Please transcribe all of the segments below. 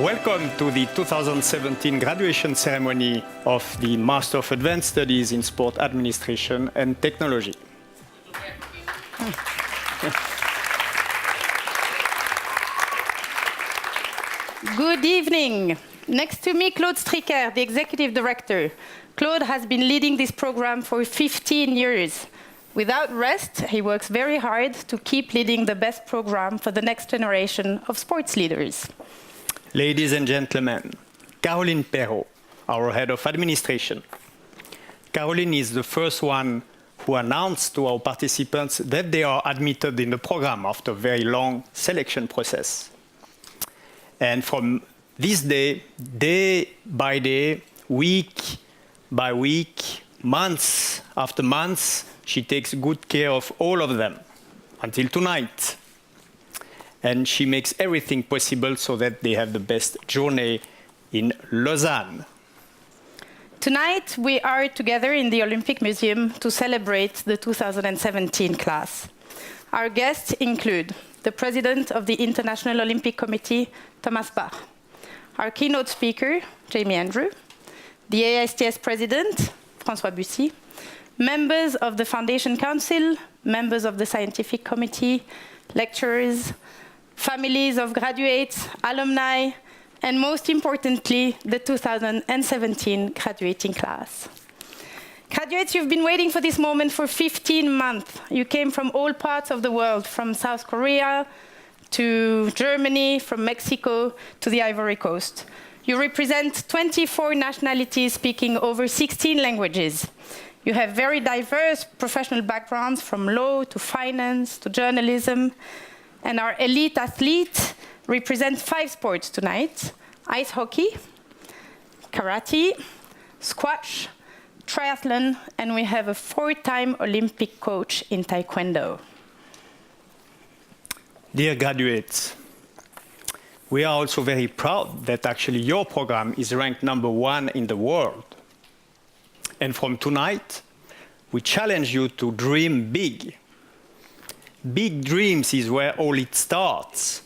Welcome to the 2017 graduation ceremony of the Master of Advanced Studies in Sport Administration and Technology. Good evening. Next to me, Claude Stricker, the Executive Director. Claude has been leading this program for 15 years. Without rest, he works very hard to keep leading the best program for the next generation of sports leaders. Ladies and gentlemen, Caroline Perrault, our Head of Administration. Caroline is the first one who announced to our participants that they are admitted in the program after a very long selection process. And from this day, day by day, week by week, months after months, she takes good care of all of them until tonight. And she makes everything possible so that they have the best journey in Lausanne. Tonight, we are together in the Olympic Museum to celebrate the 2017 class. Our guests include the President of the International Olympic Committee, Thomas Bach, our keynote speaker, Jamie Andrew, the AISTS President, François Bussy, members of the Foundation Council, members of the Scientific Committee, lecturers, families of graduates, alumni, and most importantly, the 2017 graduating class. Graduates, you've been waiting for this moment for 15 months. You came from all parts of the world, from South Korea to Germany, from Mexico to the Ivory Coast. You represent 24 nationalities speaking over 16 languages. You have very diverse professional backgrounds from law to finance to journalism. And our elite athletes represent 5 sports tonight: ice hockey, karate, squash, triathlon, and we have a 4-time Olympic coach in taekwondo. Dear graduates, we are also very proud that actually your program is ranked #1 in the world. And from tonight, we challenge you to dream big. Big dreams is where all it starts.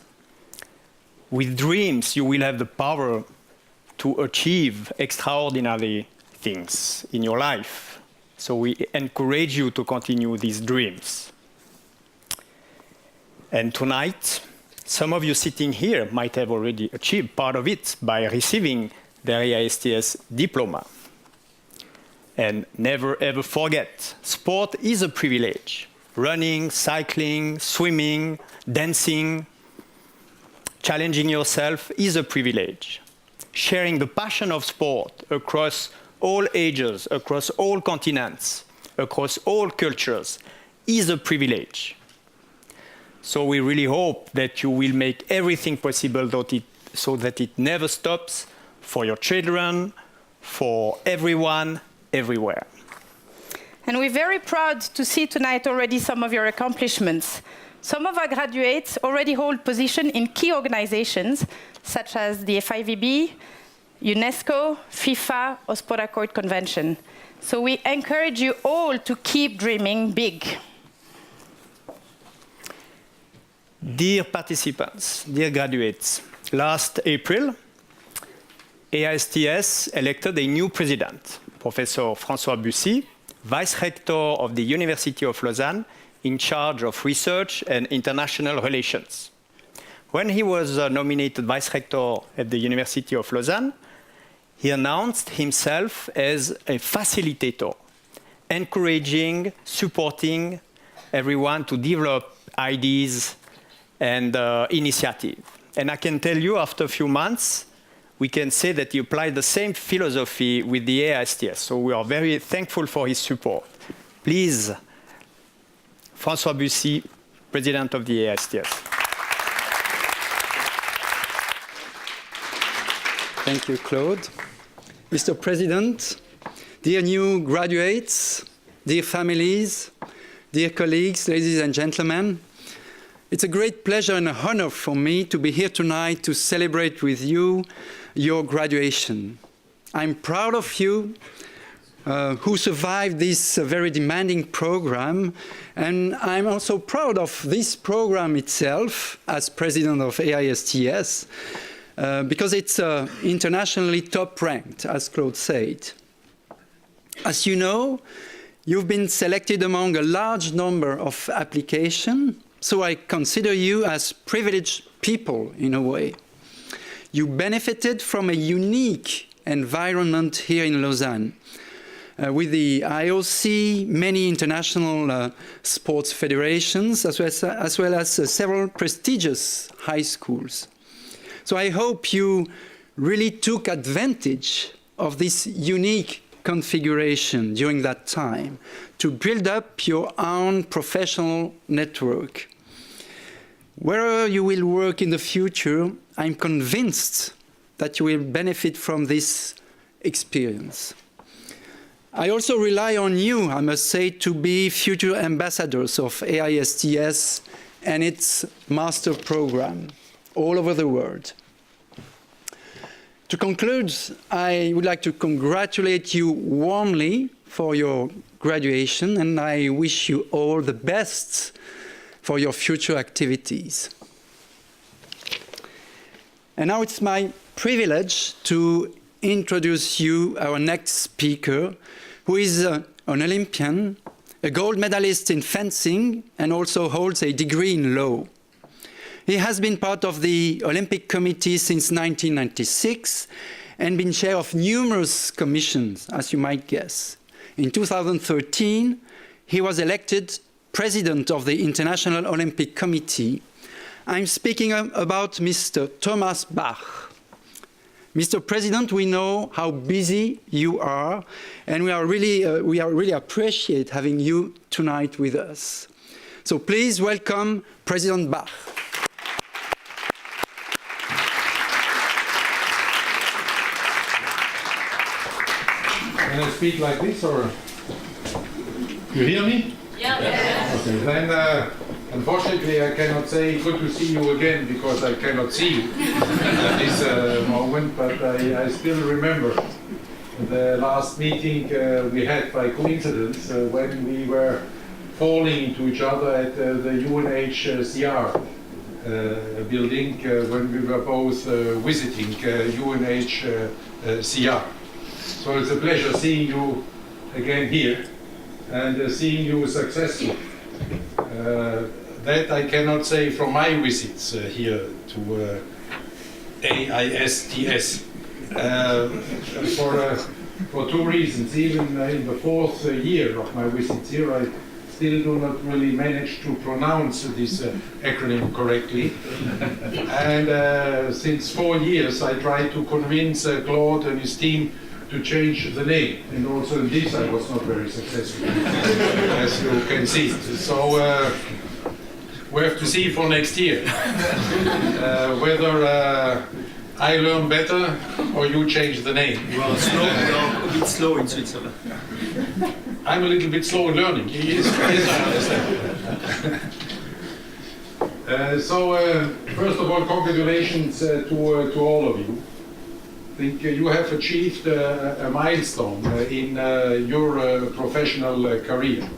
With dreams, you will have the power to achieve extraordinary things in your life. So we encourage you to continue these dreams. And tonight, some of you sitting here might have already achieved part of it by receiving their AISTS diploma. And never ever forget, sport is a privilege. Running, cycling, swimming, dancing, challenging yourself is a privilege. Sharing the passion of sport across all ages, across all continents, across all cultures is a privilege. So we really hope that you will make everything possible so that it never stops for your children, for everyone, everywhere. And we're very proud to see tonight already some of your accomplishments. Some of our graduates already hold positions in key organizations, such as the FIVB, UNESCO, FIFA, or Sport Accord Convention. So we encourage you all to keep dreaming big. Dear participants, dear graduates, last April, AISTS elected a new president, Professor François Bussy, Vice Rector of the University of Lausanne, in charge of research and international relations. When he was nominated Vice Rector at the University of Lausanne, he announced himself as a facilitator, encouraging, supporting everyone to develop ideas and initiatives. And I can tell you, after a few months, we can say that he applied the same philosophy with the AISTS. So we are very thankful for his support. Please, François Bussy, President of the AISTS. Thank you, Claude. Mr. President, dear new graduates, dear families, dear colleagues, ladies and gentlemen, it's a great pleasure and an honor for me to be here tonight to celebrate with you your graduation. I'm proud of you who survived this very demanding program, and I'm also proud of this program itself as president of AISTS, because it's internationally top ranked, as Claude said. As you know, you've been selected among a large number of applications, so I consider you as privileged people in a way. You benefited from a unique environment here in Lausanne, with the IOC, many international sports federations, as well as several prestigious high schools. So I hope you really took advantage of this unique configuration during that time to build up your own professional network. Wherever you will work in the future, I'm convinced that you will benefit from this experience. I also rely on you, I must say, to be future ambassadors of AISTS and its master program all over the world. To conclude, I would like to congratulate you warmly for your graduation, and I wish you all the best for your future activities. And now it's my privilege to introduce you our next speaker, who is an Olympian, a gold medalist in fencing, and also holds a degree in law. He has been part of the Olympic Committee since 1996 and been chair of numerous commissions, as you might guess. In 2013, he was elected president of the International Olympic Committee. I'm speaking about Mr. Thomas Bach. Mr. President, we know how busy you are, and we really appreciate having you tonight with us. So please welcome President Bach. Can I speak like this, or you hear me? Yeah. Okay. Then, unfortunately, I cannot say good to see you again because I cannot see you at this moment. But I still remember the last meeting we had by coincidence when we were falling into each other at the UNHCR building when we were both visiting UNHCR. So it's a pleasure seeing you again here and seeing you successful. That I cannot say from my visits here to AISTS for two reasons. Even in the fourth year of my visits here, I still do not really manage to pronounce this acronym correctly. And since 4 years, I tried to convince Claude and his team to change the name, and also in this I was not very successful, as you can see. So we have to see for next year whether I learn better or you change the name. Well, a bit slow in Switzerland. I'm a little bit slow in learning. Yes, I understand. So first of all, congratulations to all of you. I think you have achieved a milestone in your professional career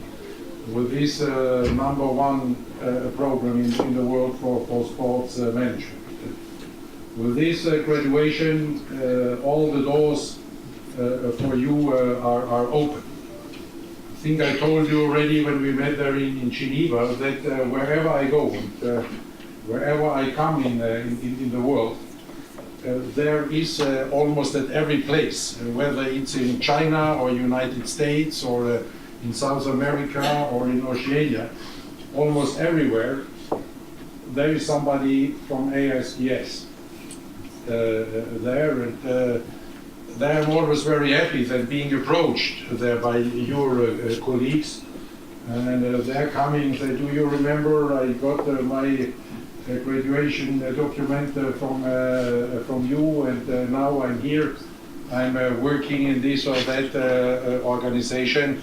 with this #1 program in the world for sports management. With this graduation, all the doors for you are open. I think I told you already when we met there in Geneva that wherever I go, wherever I come in the world, there is almost at every place, whether it's in China or United States or in South America or in Oceania, almost everywhere, there is somebody from AISTS there, and I'm always very happy that being approached there by your colleagues, and they're coming and say, do you remember I got my graduation document from you, and now I'm here. I'm working in this or that organization,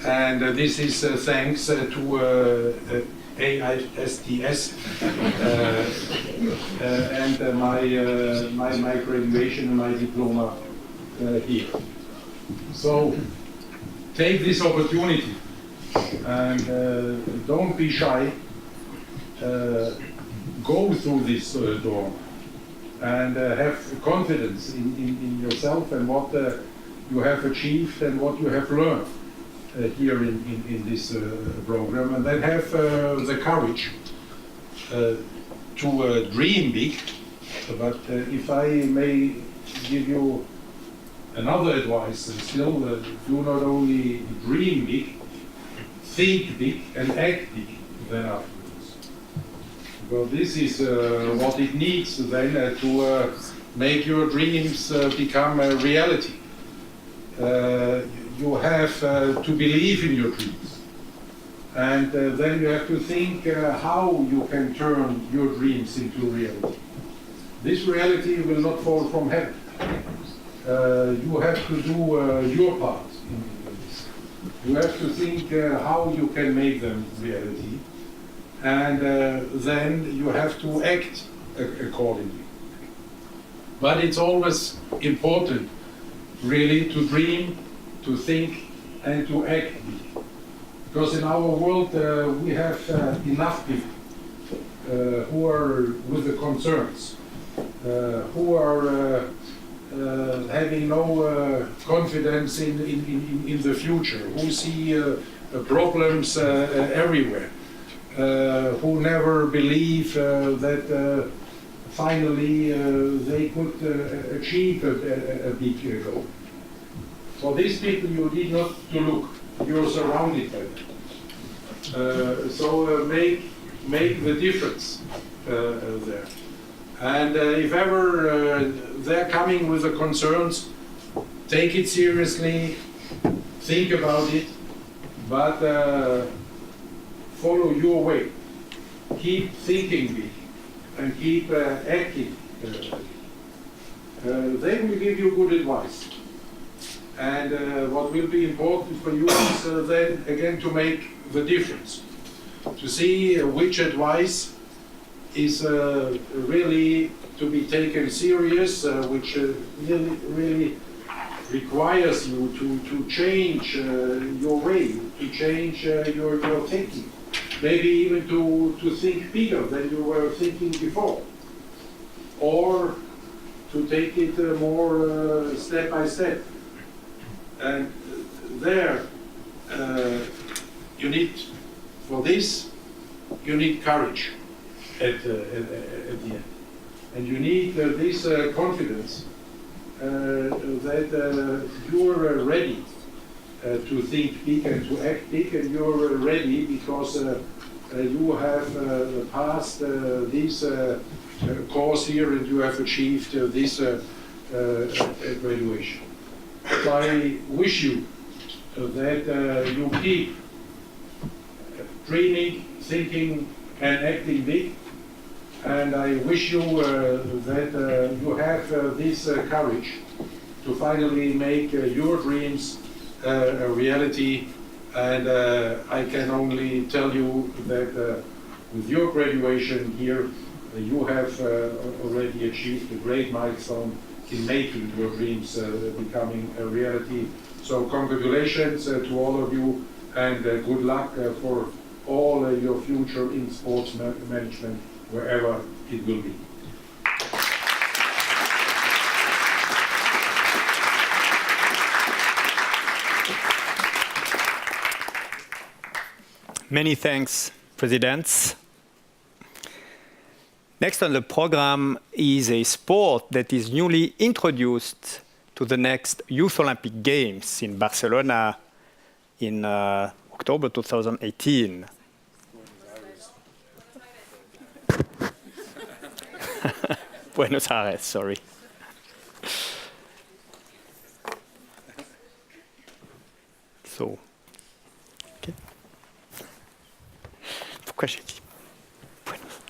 and this is thanks to AISTS and my graduation and my diploma here. So take this opportunity and don't be shy. Go through this door. and have confidence in yourself and what you have achieved and what you have learned here in this program, and then have the courage to dream big. But if I may give you another advice, still do not only dream big, think big and act big then afterwards. Well, this is what it needs then to make your dreams become a reality. You have to believe in your dreams. And then you have to think how you can turn your dreams into reality. This reality will not fall from heaven. You have to do your part in this. You have to think how you can make them reality. And then you have to act accordingly. But it's always important, really, to dream, to think, and to act. Because in our world we have enough people who are with the concerns, who are having no confidence in the future, who see problems everywhere, who never believe that finally they could achieve a big goal. For these people you need not to look. You're surrounded by them. So make the difference there. And if ever they're coming with the concerns, take it seriously, think about it, but follow your way. Keep thinking big and keep acting. They will give you good advice. And what will be important for you is then again to make the difference, to see which advice is really to be taken serious, which really requires you to change your way, to change your thinking, maybe even to think bigger than you were thinking before, or to take it more step by step. And there, you need, for this, you need courage at the end. And you need this confidence that you're ready to think big and to act big, and you're ready because you have passed this course here and you have achieved this graduation. So I wish you that you keep dreaming, thinking, and acting big. And I wish you that you have this courage to finally make your dreams a reality. And I can only tell you that with your graduation here, you have already achieved a great milestone in making your dreams becoming a reality. So congratulations to all of you, and good luck for all your future in sports management, wherever it will be. Many thanks, Presidents. Next on the program is a sport that is newly introduced to the next Youth Olympic Games in Barcelona in October 2018. Buenos Aires, sorry. So, okay. Pourquoi j'ai dit Buenos?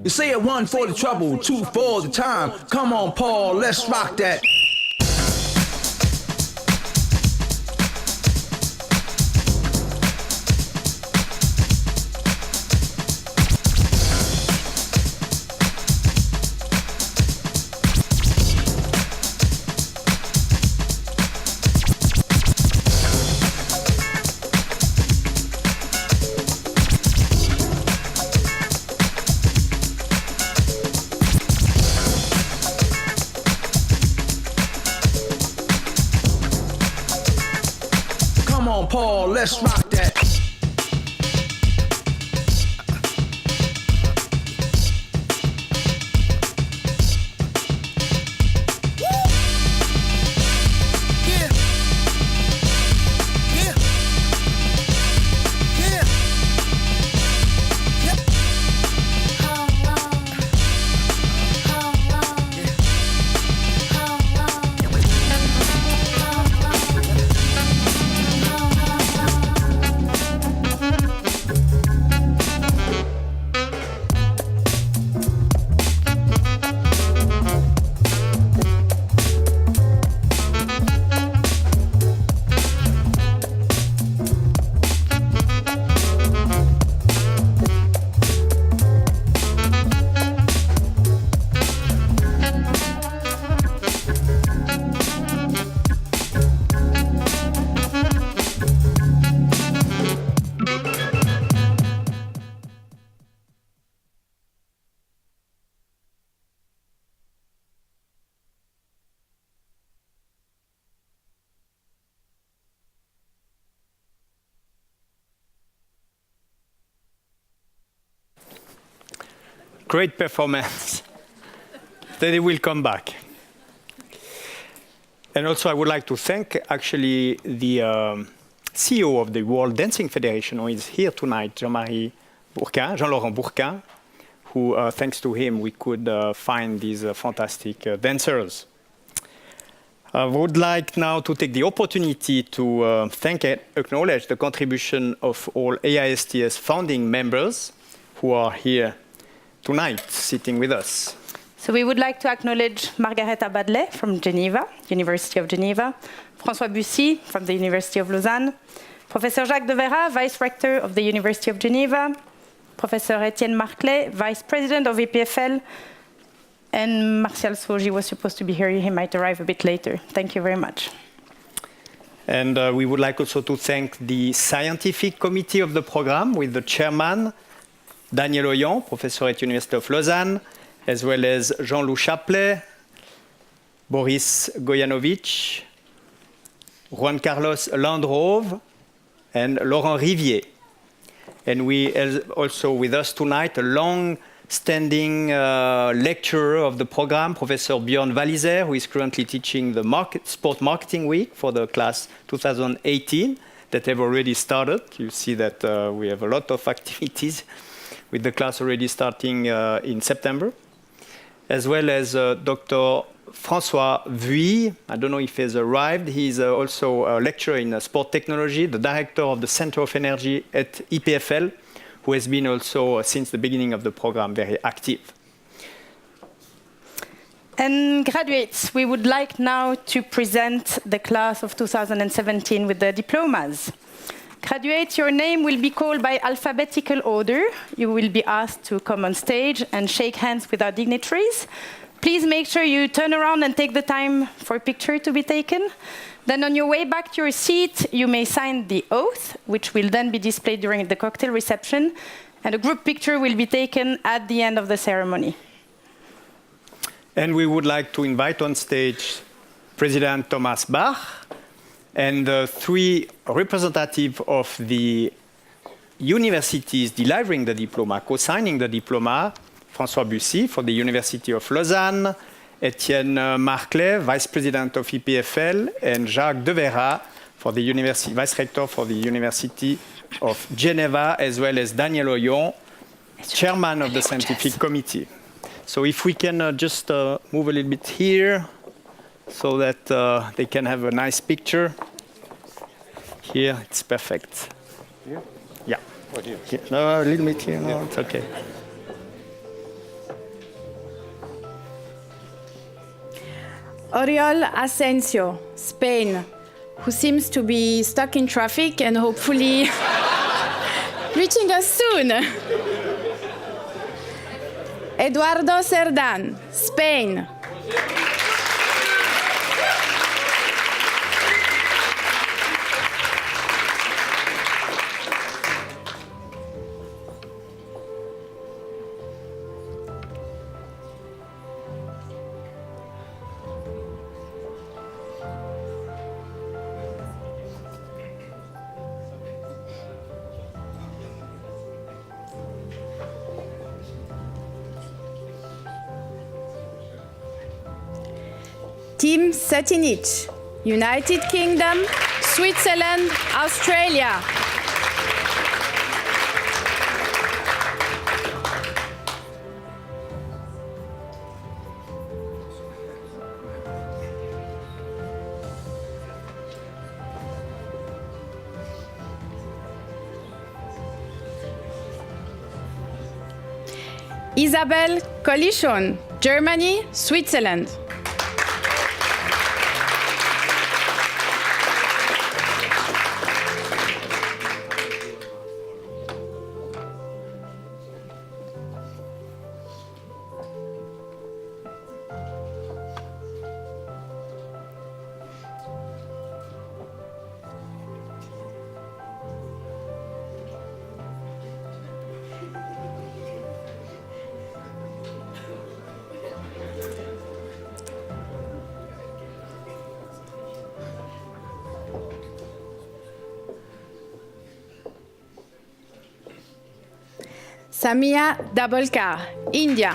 You say it 1 for the trouble, 2 for the time. Come on, Paul, let's rock that. Come on, Paul, let's rock that. Great performance. Then they will come back. And also I would like to thank actually the CEO of the World Dancing Federation who is here tonight, Jean-Laurent Bourquin, who thanks to him we could find these fantastic dancers. I would like now to take the opportunity to thank and acknowledge the contribution of all AISTS founding members who are here tonight, sitting with us. So we would like to acknowledge Margareta Badley from Geneva, University of Geneva, François Bussy from the University of Lausanne, Professor Jacques de Vera, Vice Rector of the University of Geneva, Professor Etienne Marclay, Vice President of EPFL, and Martial Soji was supposed to be here. He might arrive a bit later. Thank you very much. And we would like also to thank the scientific committee of the program with the chairman, Daniel Oyon, professor at University of Lausanne, as well as Jean-Loup Chaplet, Boris Gojanovic, Juan Carlos Landrove, and Laurent Rivier. And we have also with us tonight a long-standing lecturer of the program, Professor Björn Walliser, who is currently teaching the Sport Marketing Week for the class 2018 that have already started. You see that we have a lot of activities with the class already starting in September, as well as Dr. François Vuille. I don't know if he has arrived. He's also a lecturer in sport technology, the director of the Center of Energy at EPFL, who has been also, since the beginning of the program, very active. And graduates, we would like now to present the class of 2017 with the diplomas. Graduates, your name will be called by alphabetical order. You will be asked to come on stage and shake hands with our dignitaries. Please make sure you turn around and take the time for a picture to be taken. Then on your way back to your seat, you may sign the oath, which will then be displayed during the cocktail reception. And a group picture will be taken at the end of the ceremony. And we would like to invite on stage President Thomas Bach, and the 3 representatives of the universities delivering the diploma, co-signing the diploma, François Bussy for the University of Lausanne, Etienne Marclay, Vice President of EPFL, and Jacques de Vera for the Vice Rector for the University of Geneva, as well as Daniel Oyon, Chairman of the Scientific Committee. So if we can just move a little bit here, so that they can have a nice picture. Here, it's perfect. Here? Yeah. What here? No, a little bit here. No, it's okay. Oriol Asensio, Spain, who seems to be stuck in traffic and hopefully reaching us soon. Eduardo Cerdan, Spain. Tim Setinic, United Kingdom, Switzerland, Australia. Isabel Collichon, Germany, Switzerland. Samia Dabolkar, India.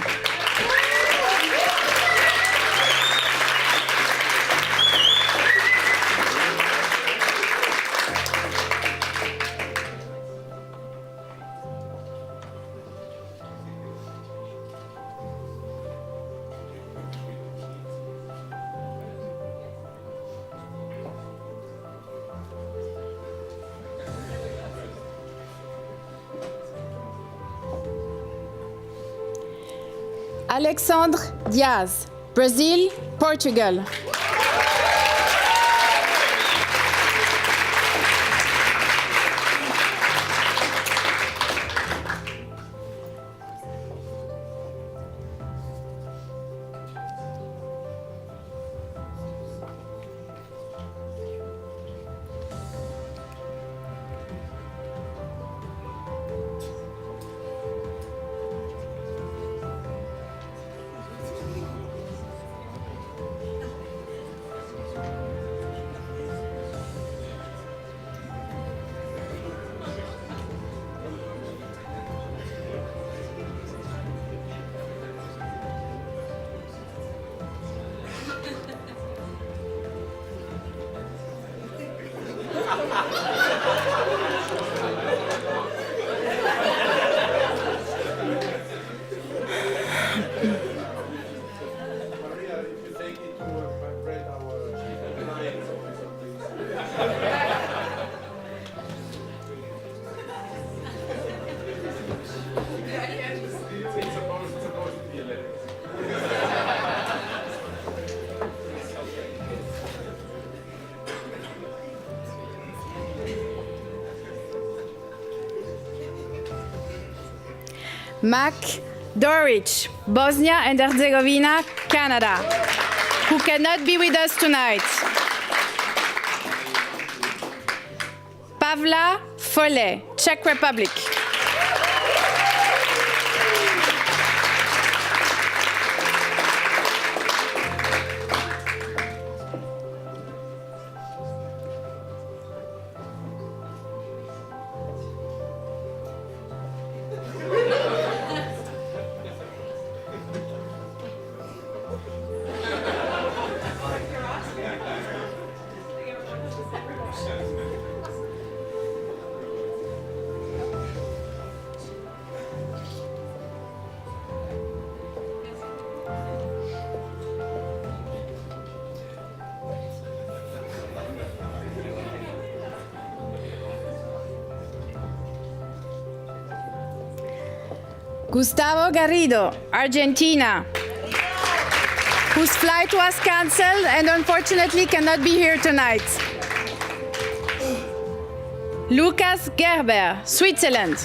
Alexandre Diaz, Brazil, Portugal. Mac Doric, Bosnia and Herzegovina, Canada, who cannot be with us tonight. Pavla Follet, Czech Republic. Gustavo Garrido, Argentina. whose flight was cancelled and unfortunately cannot be here tonight. Lucas Gerber, Switzerland.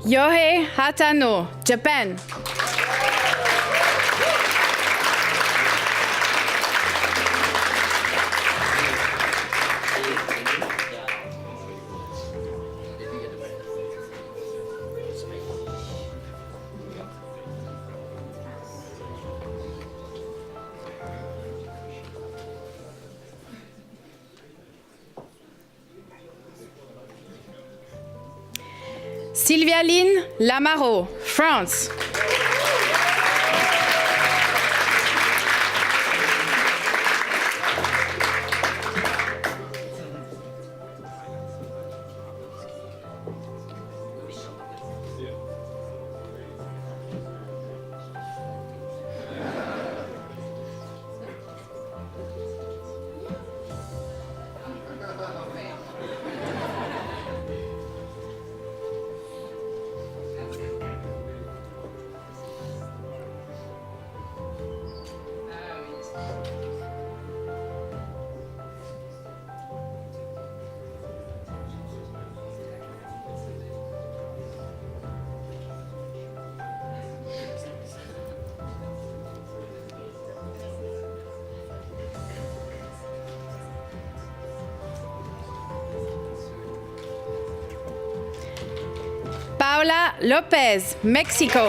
Yohei Hatano, Japan. Sylvia Lynn Lamaro, France. Paula Lopez, Mexico.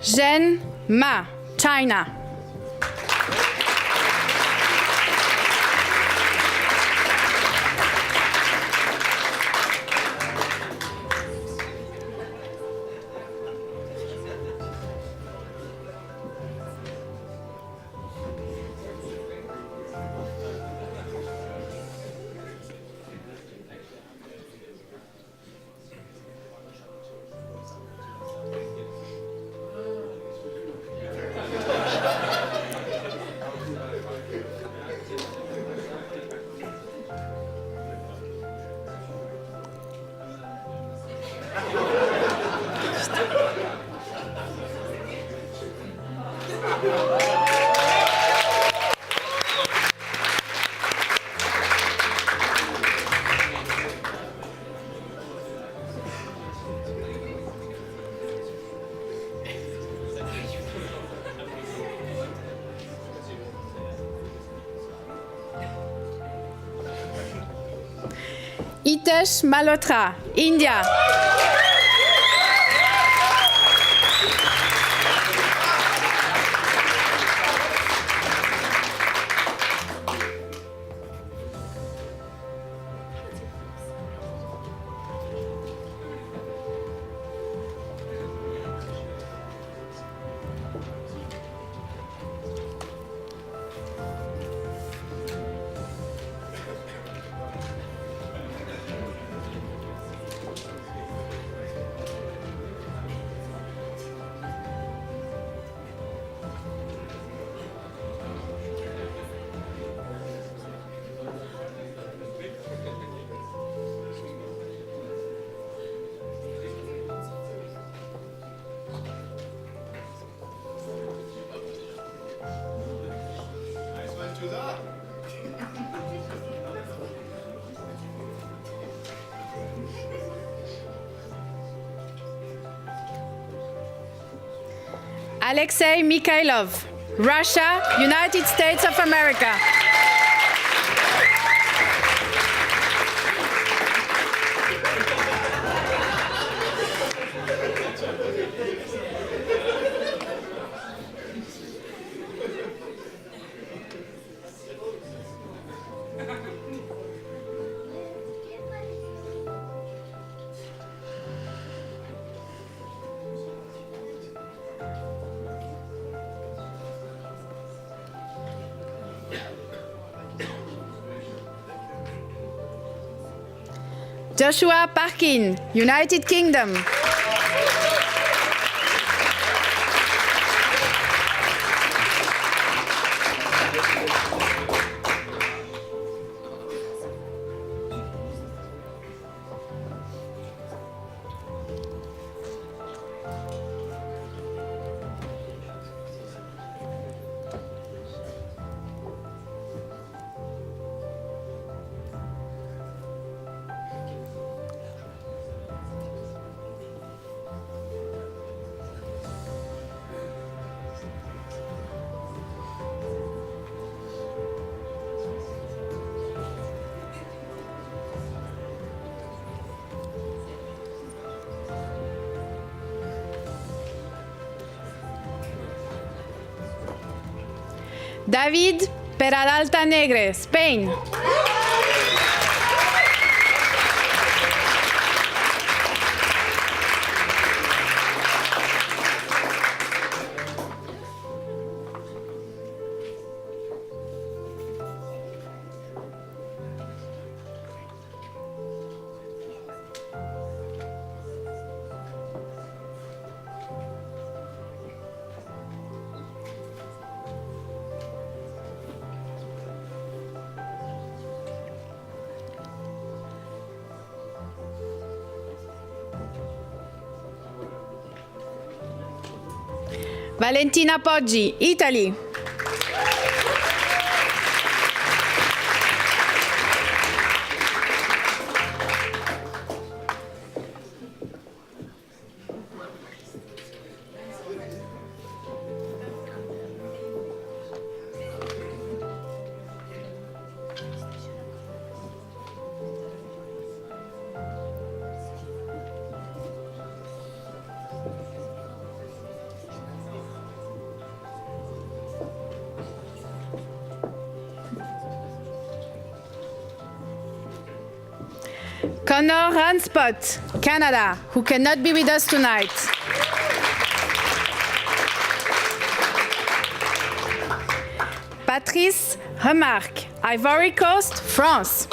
Zhen Ma, China. Hitesh Malhotra, India. Alexei Mikhailov, Russia, United States of America. Joshua Parkin, United Kingdom. David Peralta Negre, Spain. Valentina Poggi, Italy. Connor Ranspot, Canada, who cannot be with us tonight. Patrice Remarque, Ivory Coast, France.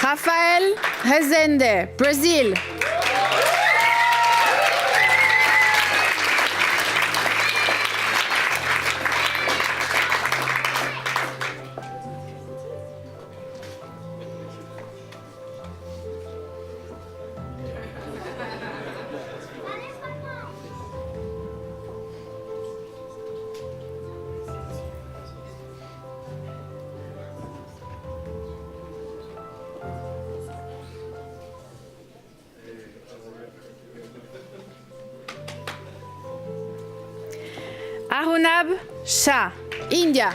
Rafael Rezende, Brazil. Arunab Shah, India.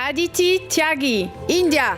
Aditi Tyagi, India.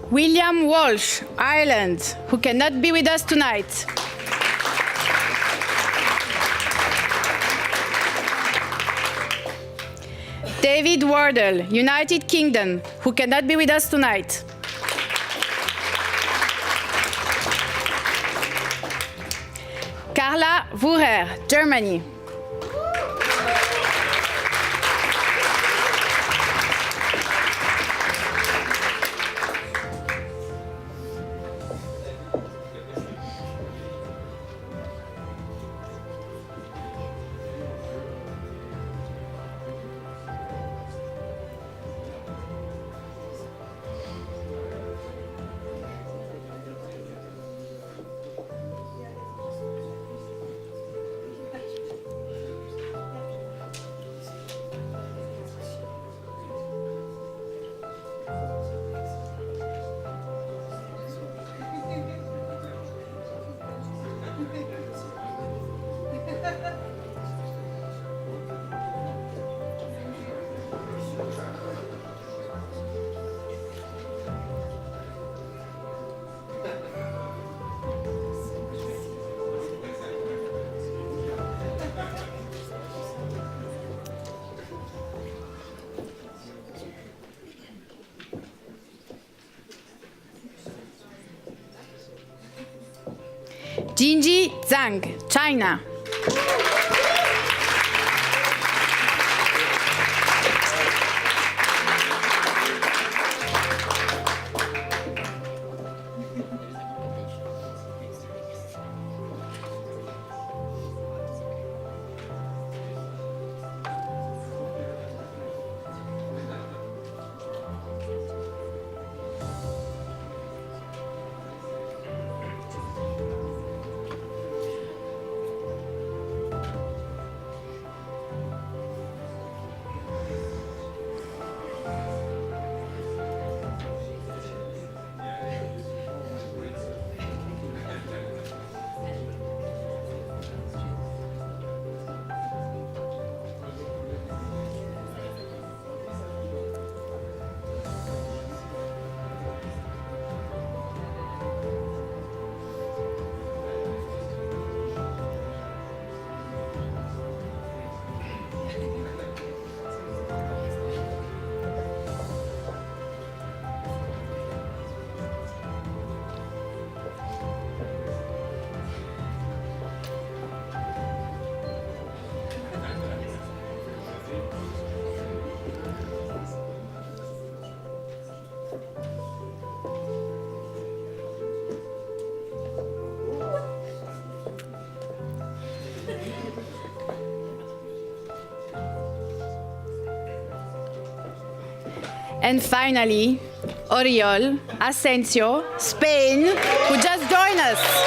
William Walsh, Ireland, who cannot be with us tonight. David Wardle, United Kingdom, who cannot be with us tonight. Carla Wurer, Germany. Jinji Zhang, China. And finally, Oriol Asensio, Spain, who just joined us.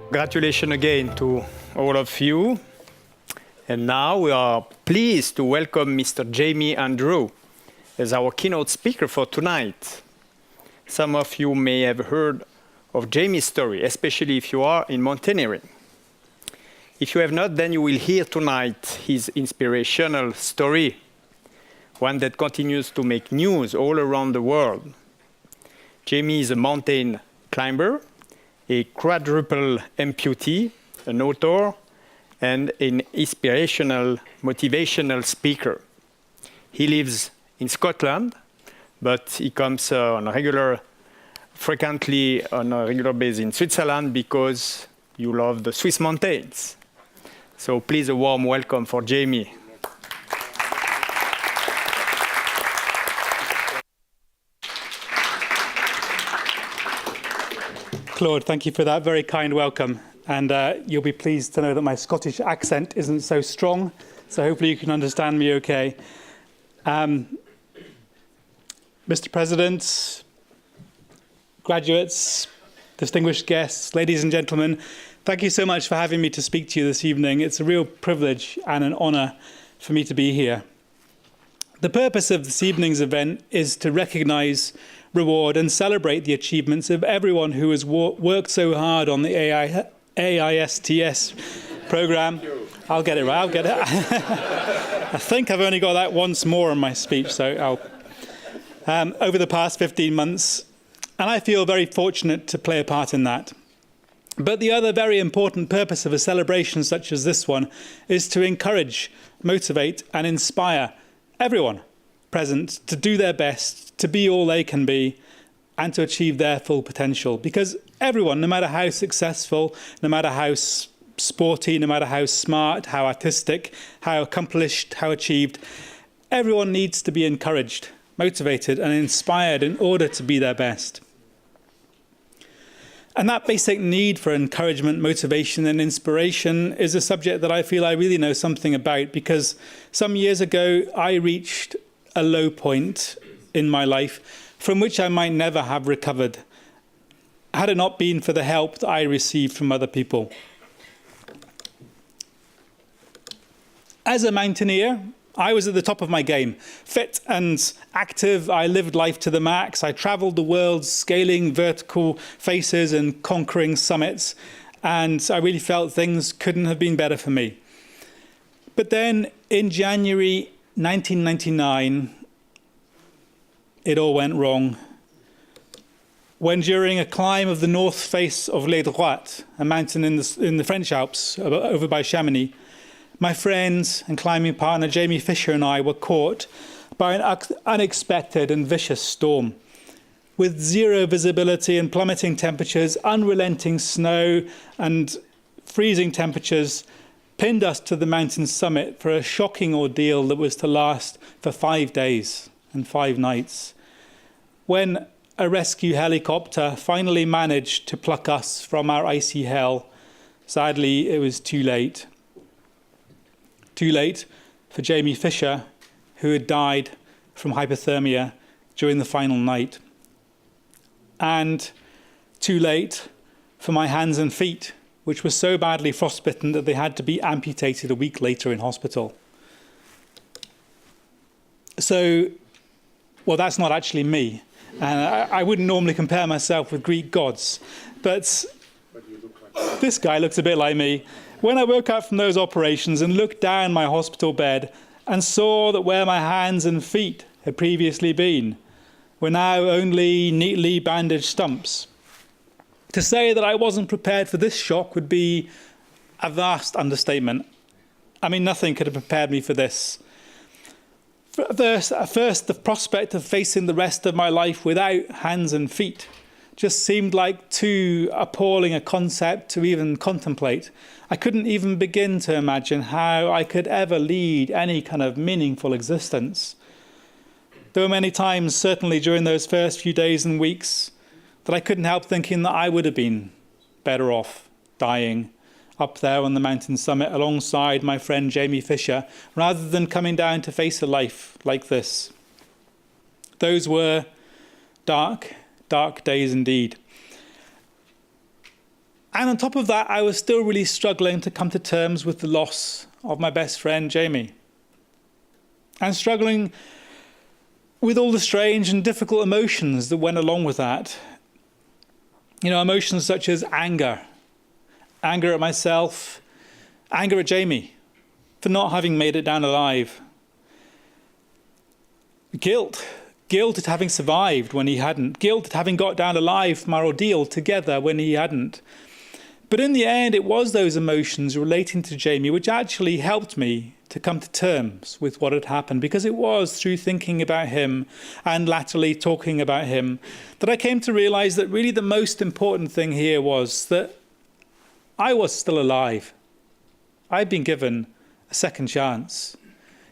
Congratulations again to all of you. And now we are pleased to welcome Mr. Jamie Andrew as our keynote speaker for tonight. Some of you may have heard of Jamie's story, especially if you are in mountaineering. If you have not, then you will hear tonight his inspirational story, one that continues to make news all around the world. Jamie is a mountain climber, a quadruple amputee, an author, and an inspirational, motivational speaker. He lives in Scotland, but he comes frequently on a regular basis in Switzerland because you love the Swiss mountains. So please, a warm welcome for Jamie. Claude, thank you for that very kind welcome. And you'll be pleased to know that my Scottish accent isn't so strong, so hopefully you can understand me okay. Mr. President, graduates, distinguished guests, ladies and gentlemen, thank you so much for having me to speak to you this evening. It's a real privilege and an honour for me to be here. The purpose of this evening's event is to recognise, reward and celebrate the achievements of everyone who has worked so hard on the AISTS programme. I'll get it right, I'll get it. I think I've only got that once more in my speech, so over the past 15 months, and I feel very fortunate to play a part in that. But the other very important purpose of a celebration such as this one is to encourage, motivate and inspire everyone present to do their best, to be all they can be, and to achieve their full potential. Because everyone, no matter how successful, no matter how sporty, no matter how smart, how artistic, how accomplished, how achieved, everyone needs to be encouraged, motivated and inspired in order to be their best. And that basic need for encouragement, motivation and inspiration is a subject that I feel I really know something about, because some years ago I reached a low point in my life from which I might never have recovered had it not been for the help that I received from other people. As a mountaineer, I was at the top of my game, fit and active. I lived life to the max. I travelled the world scaling vertical faces and conquering summits, and I really felt things couldn't have been better for me. But then in January 1999, it all went wrong. When during a climb of the north face of Les Droites, a mountain in the French Alps over by Chamonix, my friend and climbing partner Jamie Fisher and I were caught by an unexpected and vicious storm. With zero visibility and plummeting temperatures, unrelenting snow and freezing temperatures pinned us to the mountain summit for a shocking ordeal that was to last for 5 days and 5 nights. When a rescue helicopter finally managed to pluck us from our icy hell, sadly it was too late. Too late for Jamie Fisher, who had died from hypothermia during the final night. And too late for my hands and feet, which were so badly frostbitten that they had to be amputated a week later in hospital. So, well, that's not actually me. And I wouldn't normally compare myself with Greek gods. But this guy looks a bit like me. When I woke up from those operations and looked down my hospital bed and saw that where my hands and feet had previously been were now only neatly bandaged stumps, to say that I wasn't prepared for this shock would be a vast understatement. I mean, nothing could have prepared me for this. At first, the prospect of facing the rest of my life without hands and feet just seemed like too appalling a concept to even contemplate. I couldn't even begin to imagine how I could ever lead any kind of meaningful existence. There were many times, certainly during those first few days and weeks, that I couldn't help thinking that I would have been better off dying up there on the mountain summit alongside my friend Jamie Fisher, rather than coming down to face a life like this. Those were dark, dark days indeed. And on top of that, I was still really struggling to come to terms with the loss of my best friend, Jamie. And struggling with all the strange and difficult emotions that went along with that. You know, emotions such as anger at myself, anger at Jamie for not having made it down alive. Guilt at having survived when he hadn't. Guilt at having got down alive from our ordeal together when he hadn't. But in the end, it was those emotions relating to Jamie which actually helped me to come to terms with what had happened, because it was through thinking about him and latterly talking about him that I came to realise that really the most important thing here was that I was still alive. I'd been given a second chance.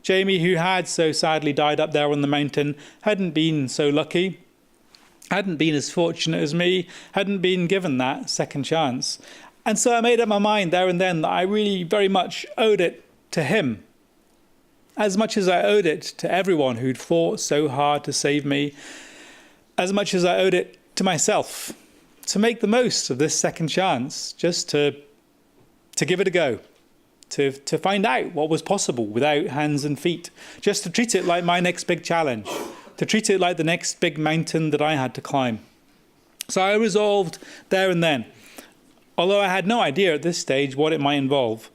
Jamie, who had so sadly died up there on the mountain, hadn't been so lucky, hadn't been as fortunate as me, hadn't been given that second chance. And so I made up my mind there and then that I really very much owed it to him, as much as I owed it to everyone who'd fought so hard to save me, as much as I owed it to myself, to make the most of this second chance, just to give it a go. To find out what was possible without hands and feet, just to treat it like my next big challenge, to treat it like the next big mountain that I had to climb. So I resolved there and then, although I had no idea at this stage what it might involve,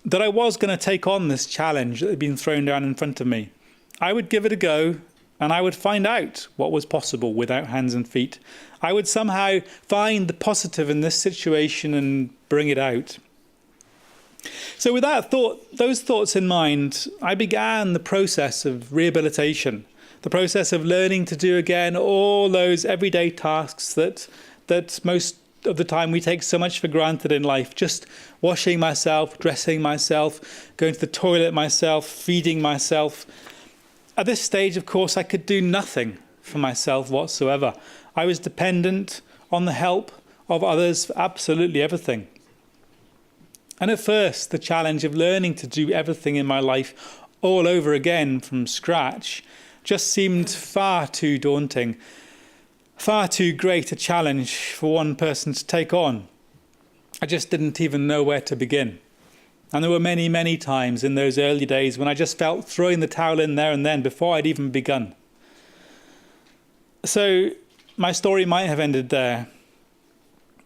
that I was going to take on this challenge that had been thrown down in front of me. I would give it a go, and I would find out what was possible without hands and feet. I would somehow find the positive in this situation and bring it out. So with those thoughts in mind, I began the process of rehabilitation, the process of learning to do again all those everyday tasks that most of the time we take so much for granted in life. Just washing myself, dressing myself, going to the toilet myself, feeding myself. At this stage, of course, I could do nothing for myself whatsoever. I was dependent on the help of others for absolutely everything. And at first, the challenge of learning to do everything in my life all over again from scratch just seemed far too daunting, far too great a challenge for one person to take on. I just didn't even know where to begin. And there were many, many times in those early days when I just felt throwing the towel in there and then before I'd even begun. So my story might have ended there.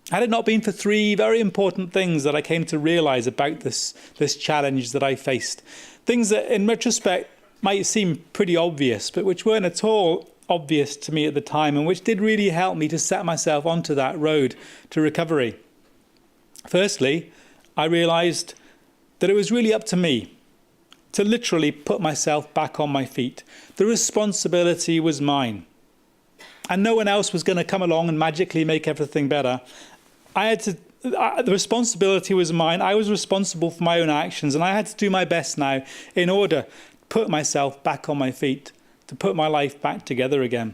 Had it not been for three very important things that I came to realise about this challenge that I faced, things that in retrospect might seem pretty obvious, but which weren't at all obvious to me at the time, and which did really help me to set myself onto that road to recovery. Firstly, I realised that it was really up to me to literally put myself back on my feet. The responsibility was mine, and no one else was going to come along and magically make everything better. The responsibility was mine. I was responsible for my own actions, and I had to do my best now in order to put myself back on my feet, to put my life back together again.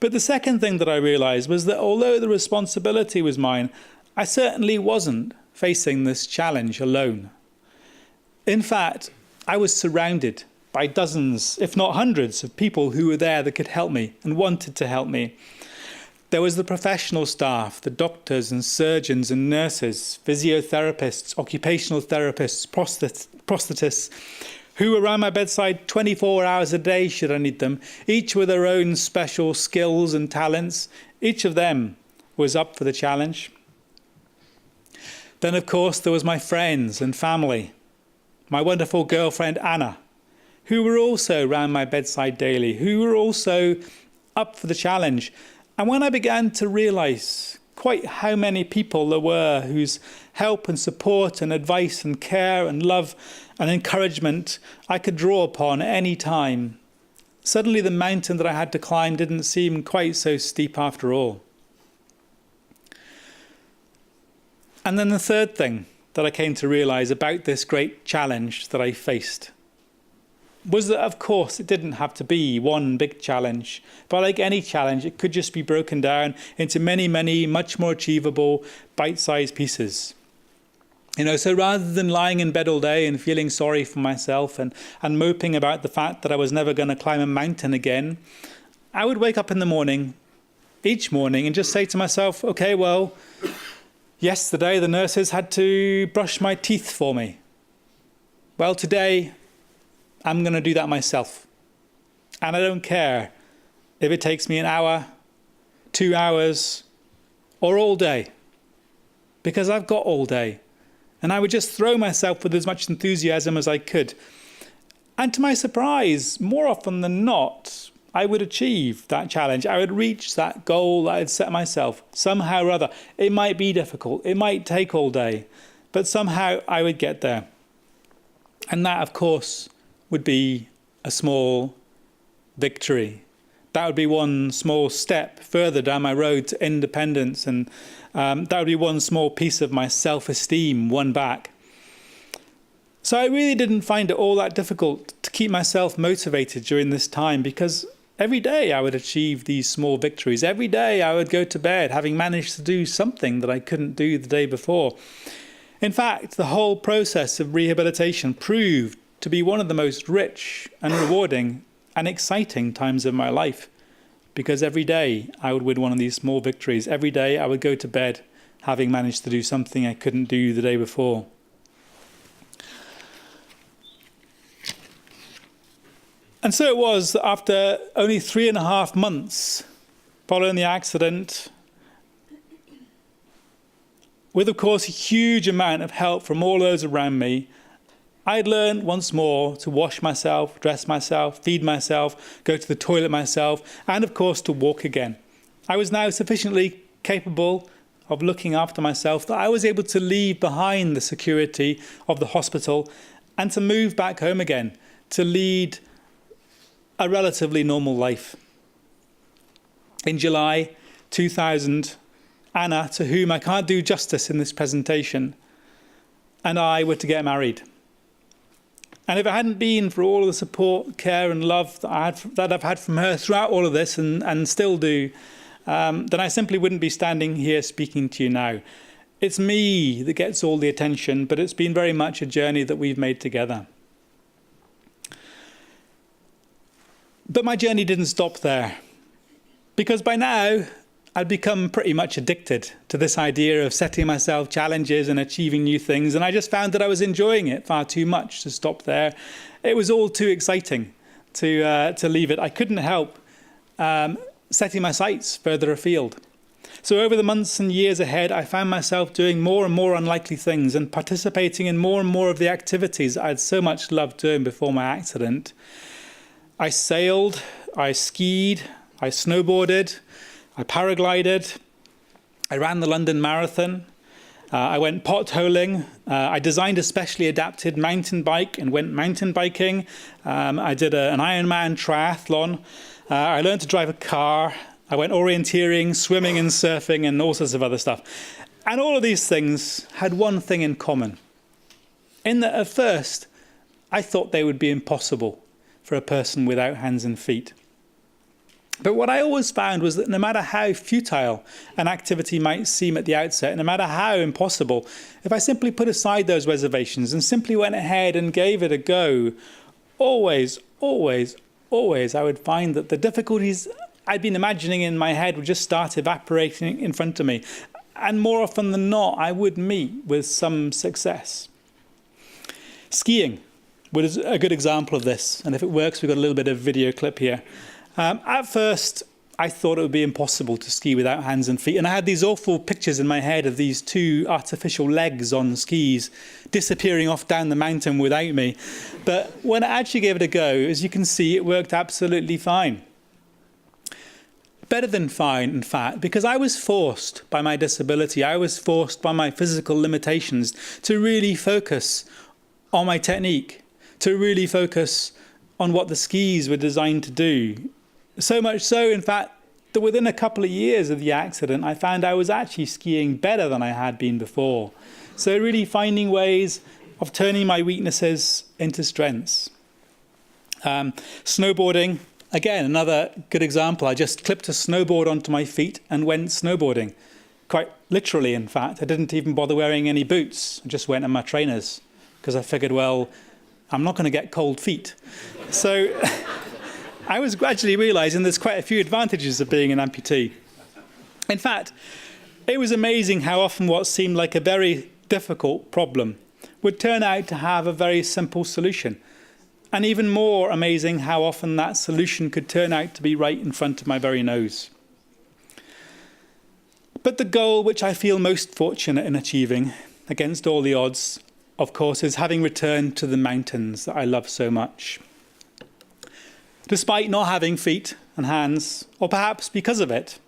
But the second thing that I realised was that although the responsibility was mine, I certainly wasn't facing this challenge alone. In fact, I was surrounded by dozens, if not hundreds, of people who were there that could help me and wanted to help me. There was the professional staff, the doctors and surgeons and nurses, physiotherapists, occupational therapists, prosthetists, who were around my bedside 24 hours a day should I need them, each with their own special skills and talents. Each of them was up for the challenge. Then, of course, there was my friends and family, my wonderful girlfriend Anna, who were also around my bedside daily, who were also up for the challenge. And when I began to realise quite how many people there were whose help and support and advice and care and love and encouragement I could draw upon at any time, suddenly the mountain that I had to climb didn't seem quite so steep after all. And then the third thing that I came to realise about this great challenge that I faced was that, of course, it didn't have to be one big challenge. But like any challenge, it could just be broken down into many, many much more achievable bite-sized pieces. So rather than lying in bed all day and feeling sorry for myself and moping about the fact that I was never going to climb a mountain again, I would wake up in the morning each morning and just say to myself, okay, well, yesterday the nurses had to brush my teeth for me. Well, today I'm going to do that myself. And I don't care if it takes me an hour, 2 hours, or all day, because I've got all day. And I would just throw myself with as much enthusiasm as I could. And to my surprise, more often than not, I would achieve that challenge. I would reach that goal that I had set myself somehow or other. It might be difficult. It might take all day. But somehow I would get there. And that, of course, would be a small victory. That would be one small step further down my road to independence. And that would be one small piece of my self-esteem won back. So I really didn't find it all that difficult to keep myself motivated during this time, because every day I would achieve these small victories. Every day I would go to bed having managed to do something that I couldn't do the day before. In fact, the whole process of rehabilitation proved to be one of the most rich and rewarding and exciting times of my life, because every day I would win one of these small victories. Every day I would go to bed having managed to do something I couldn't do the day before. And so it was that after only 3.5 months following the accident, with, of course, a huge amount of help from all those around me, I had learned once more to wash myself, dress myself, feed myself, go to the toilet myself, and, of course, to walk again. I was now sufficiently capable of looking after myself that I was able to leave behind the security of the hospital and to move back home again, to lead a relatively normal life. In July 2000, Anna, to whom I can't do justice in this presentation, and I were to get married. And if it hadn't been for all of the support, care and love that I've had from her throughout all of this and still do, then I simply wouldn't be standing here speaking to you now. It's me that gets all the attention, but it's been very much a journey that we've made together. But my journey didn't stop there, because by now I'd become pretty much addicted to this idea of setting myself challenges and achieving new things, and I just found that I was enjoying it far too much to stop there. It was all too exciting to leave it. I couldn't help setting my sights further afield. So over the months and years ahead, I found myself doing more and more unlikely things and participating in more and more of the activities I'd so much loved doing before my accident. I sailed, I skied, I snowboarded, I paraglided, I ran the London Marathon, I went potholing, I designed a specially adapted mountain bike and went mountain biking, I did an Ironman triathlon, I learned to drive a car, I went orienteering, swimming and surfing and all sorts of other stuff. And all of these things had one thing in common, in that at first I thought they would be impossible for a person without hands and feet. But what I always found was that no matter how futile an activity might seem at the outset, no matter how impossible, if I simply put aside those reservations and simply went ahead and gave it a go, always, always, always I would find that the difficulties I'd been imagining in my head would just start evaporating in front of me. And more often than not, I would meet with some success. Skiing was a good example of this. And if it works, we've got a little bit of video clip here. At first, I thought it would be impossible to ski without hands and feet. And I had these awful pictures in my head of these two artificial legs on skis disappearing off down the mountain without me. But when I actually gave it a go, as you can see, it worked absolutely fine. Better than fine, in fact, because I was forced by my disability, I was forced by my physical limitations to really focus on my technique, to really focus on what the skis were designed to do. So much so, in fact, that within a couple of years of the accident, I found I was actually skiing better than I had been before. So really finding ways of turning my weaknesses into strengths. Snowboarding, again, another good example. I just clipped a snowboard onto my feet and went snowboarding. Quite literally, in fact. I didn't even bother wearing any boots. I just went in my trainers because I figured, well, I'm not going to get cold feet. So I was gradually realizing there's quite a few advantages of being an amputee. In fact, it was amazing how often what seemed like a very difficult problem would turn out to have a very simple solution. And even more amazing how often that solution could turn out to be right in front of my very nose. But the goal which I feel most fortunate in achieving, against all the odds, of course, is having returned to the mountains that I love so much. Despite not having feet and hands, or perhaps because of it,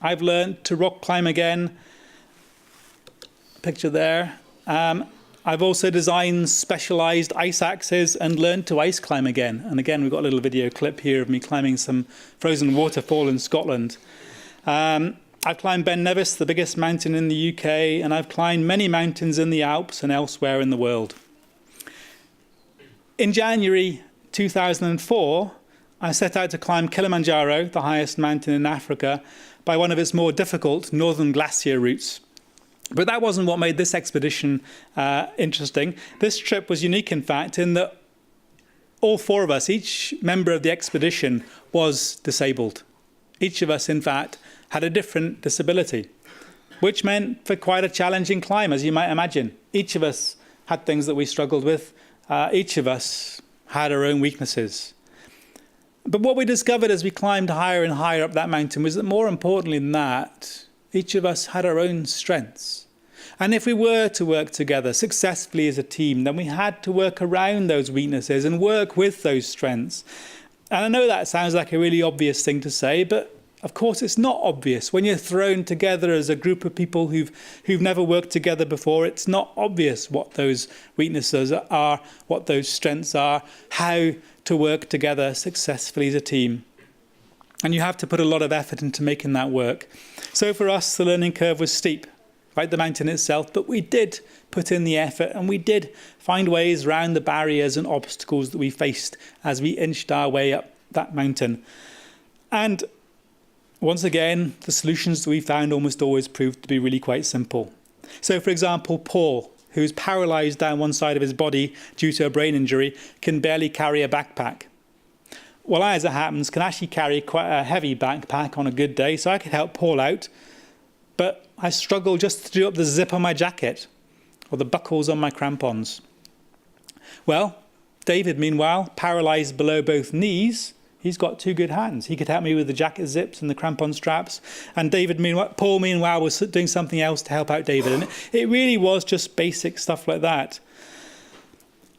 I've learned to rock climb again. Picture there. I've also designed specialised ice axes and learned to ice climb again. And again, we've got a little video clip here of me climbing some frozen waterfall in Scotland. I've climbed Ben Nevis, the biggest mountain in the UK, and I've climbed many mountains in the Alps and elsewhere in the world. In January 2004, I set out to climb Kilimanjaro, the highest mountain in Africa, by one of its more difficult northern glacier routes. But that wasn't what made this expedition interesting. This trip was unique, in fact, in that all four of us, each member of the expedition, was disabled. Each of us, in fact, had a different disability, which meant for quite a challenging climb, as you might imagine. Each of us had things that we struggled with. Each of us had our own weaknesses. But what we discovered as we climbed higher and higher up that mountain was that more importantly than that, each of us had our own strengths. And if we were to work together successfully as a team, then we had to work around those weaknesses and work with those strengths. And I know that sounds like a really obvious thing to say, but of course it's not obvious. When you're thrown together as a group of people who've never worked together before, it's not obvious what those weaknesses are, what those strengths are, how to work together successfully as a team. And you have to put a lot of effort into making that work. So for us, the learning curve was steep, right, the mountain itself, but we did put in the effort and we did find ways around the barriers and obstacles that we faced as we inched our way up that mountain. And once again, the solutions that we found almost always proved to be really quite simple. So for example, Paul, who's paralysed down one side of his body due to a brain injury, can barely carry a backpack. Well, I, as it happens, can actually carry quite a heavy backpack on a good day, so I could help Paul out. But I struggle just to do up the zip on my jacket or the buckles on my crampons. Well, David, meanwhile, paralysed below both knees, he's got two good hands. He could help me with the jacket zips and the crampon straps. And Paul, meanwhile, was doing something else to help out David. And it really was just basic stuff like that.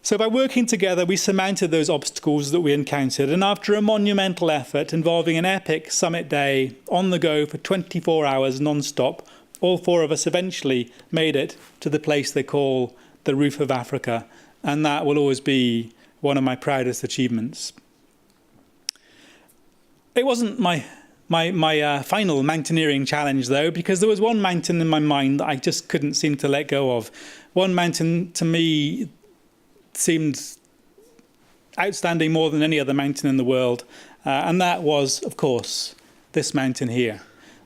So by working together, we surmounted those obstacles that we encountered. And after a monumental effort involving an epic summit day on the go for 24 hours non-stop, all four of us eventually made it to the place they call the Roof of Africa. And that will always be one of my proudest achievements. It wasn't my final mountaineering challenge, though, because there was one mountain in my mind that I just couldn't seem to let go of. One mountain, to me, seemed outstanding more than any other mountain in the world. And that was, of course, this mountain here.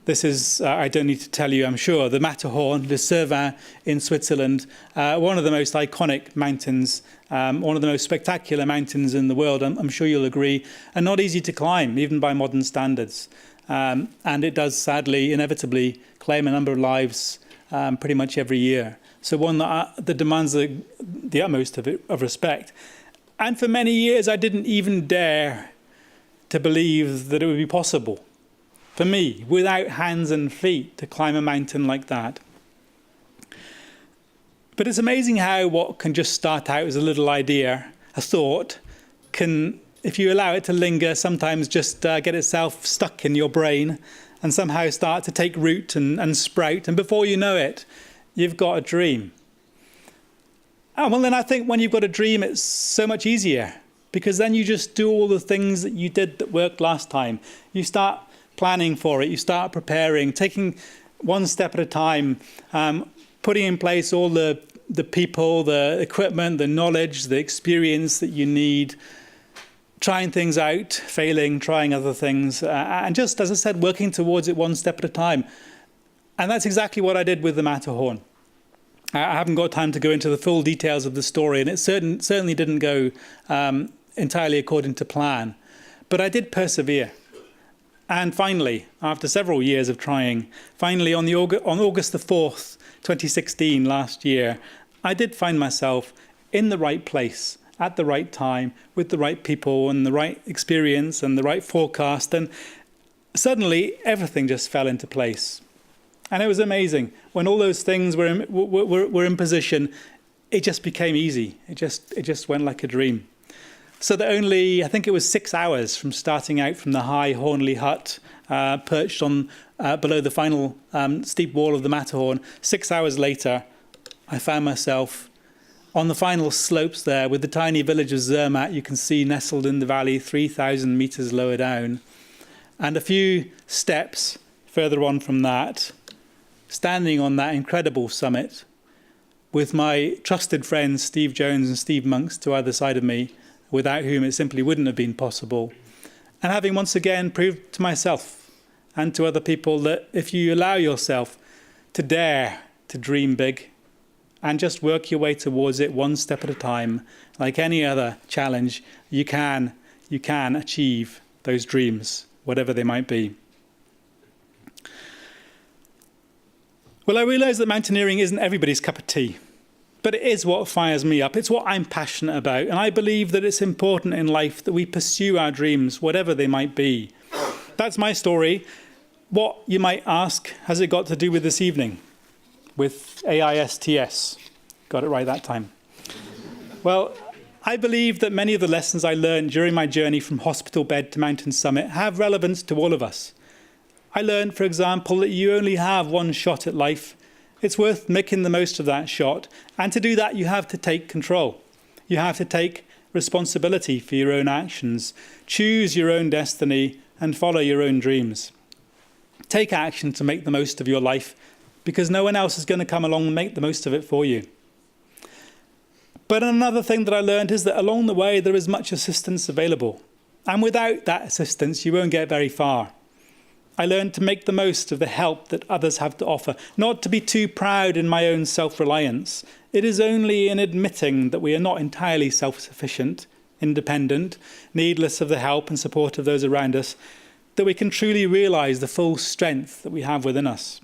This is, I don't need to tell you, I'm sure, the Matterhorn, Le Cervin in Switzerland, one of the most iconic mountains, one of the most spectacular mountains in the world, I'm sure you'll agree, and not easy to climb, even by modern standards. And it does, sadly, inevitably, claim a number of lives pretty much every year. So one that demands the utmost of respect. And for many years, I didn't even dare to believe that it would be possible for me, without hands and feet, to climb a mountain like that. But it's amazing how what can just start out as a little idea, a thought, can, if you allow it to linger, sometimes just get itself stuck in your brain and somehow start to take root and sprout. And before you know it, you've got a dream. Oh, well, then I think when you've got a dream, it's so much easier, because then you just do all the things that you did that worked last time. You start planning for it, you start preparing, taking one step at a time, putting in place all the people, the equipment, the knowledge, the experience that you need, trying things out, failing, trying other things, and just, as I said, working towards it one step at a time. And that's exactly what I did with the Matterhorn. I haven't got time to go into the full details of the story, and it certainly didn't go entirely according to plan. But I did persevere. And finally, after several years of trying, finally on August the 4th, 2016, last year, I did find myself in the right place at the right time with the right people and the right experience and the right forecast. And suddenly everything just fell into place. And it was amazing. When all those things were in position, it just became easy. It just went like a dream. So that only, I think it was 6 hours from starting out from the high Hornley hut, perched on below the final steep wall of the Matterhorn, 6 hours later, I found myself on the final slopes there with the tiny village of Zermatt you can see nestled in the valley 3,000 metres lower down. And a few steps further on from that, standing on that incredible summit with my trusted friends Steve Jones and Steve Monks to either side of me, without whom it simply wouldn't have been possible. And having once again proved to myself and to other people that if you allow yourself to dare to dream big and just work your way towards it one step at a time, like any other challenge, you can achieve those dreams, whatever they might be. Well, I realise that mountaineering isn't everybody's cup of tea. But it is what fires me up. It's what I'm passionate about. And I believe that it's important in life that we pursue our dreams, whatever they might be. That's my story. What, you might ask, has it got to do with this evening? With AISTS. Got it right that time. Well, I believe that many of the lessons I learned during my journey from hospital bed to mountain summit have relevance to all of us. I learned, for example, that you only have one shot at life. It's worth making the most of that shot. And to do that, you have to take control. You have to take responsibility for your own actions, choose your own destiny, and follow your own dreams. Take action to make the most of your life, because no one else is going to come along and make the most of it for you. But another thing that I learned is that along the way, there is much assistance available. And without that assistance, you won't get very far. I learned to make the most of the help that others have to offer, not to be too proud in my own self-reliance. It is only in admitting that we are not entirely self-sufficient, independent, needless of the help and support of those around us, that we can truly realise the full strength that we have within us.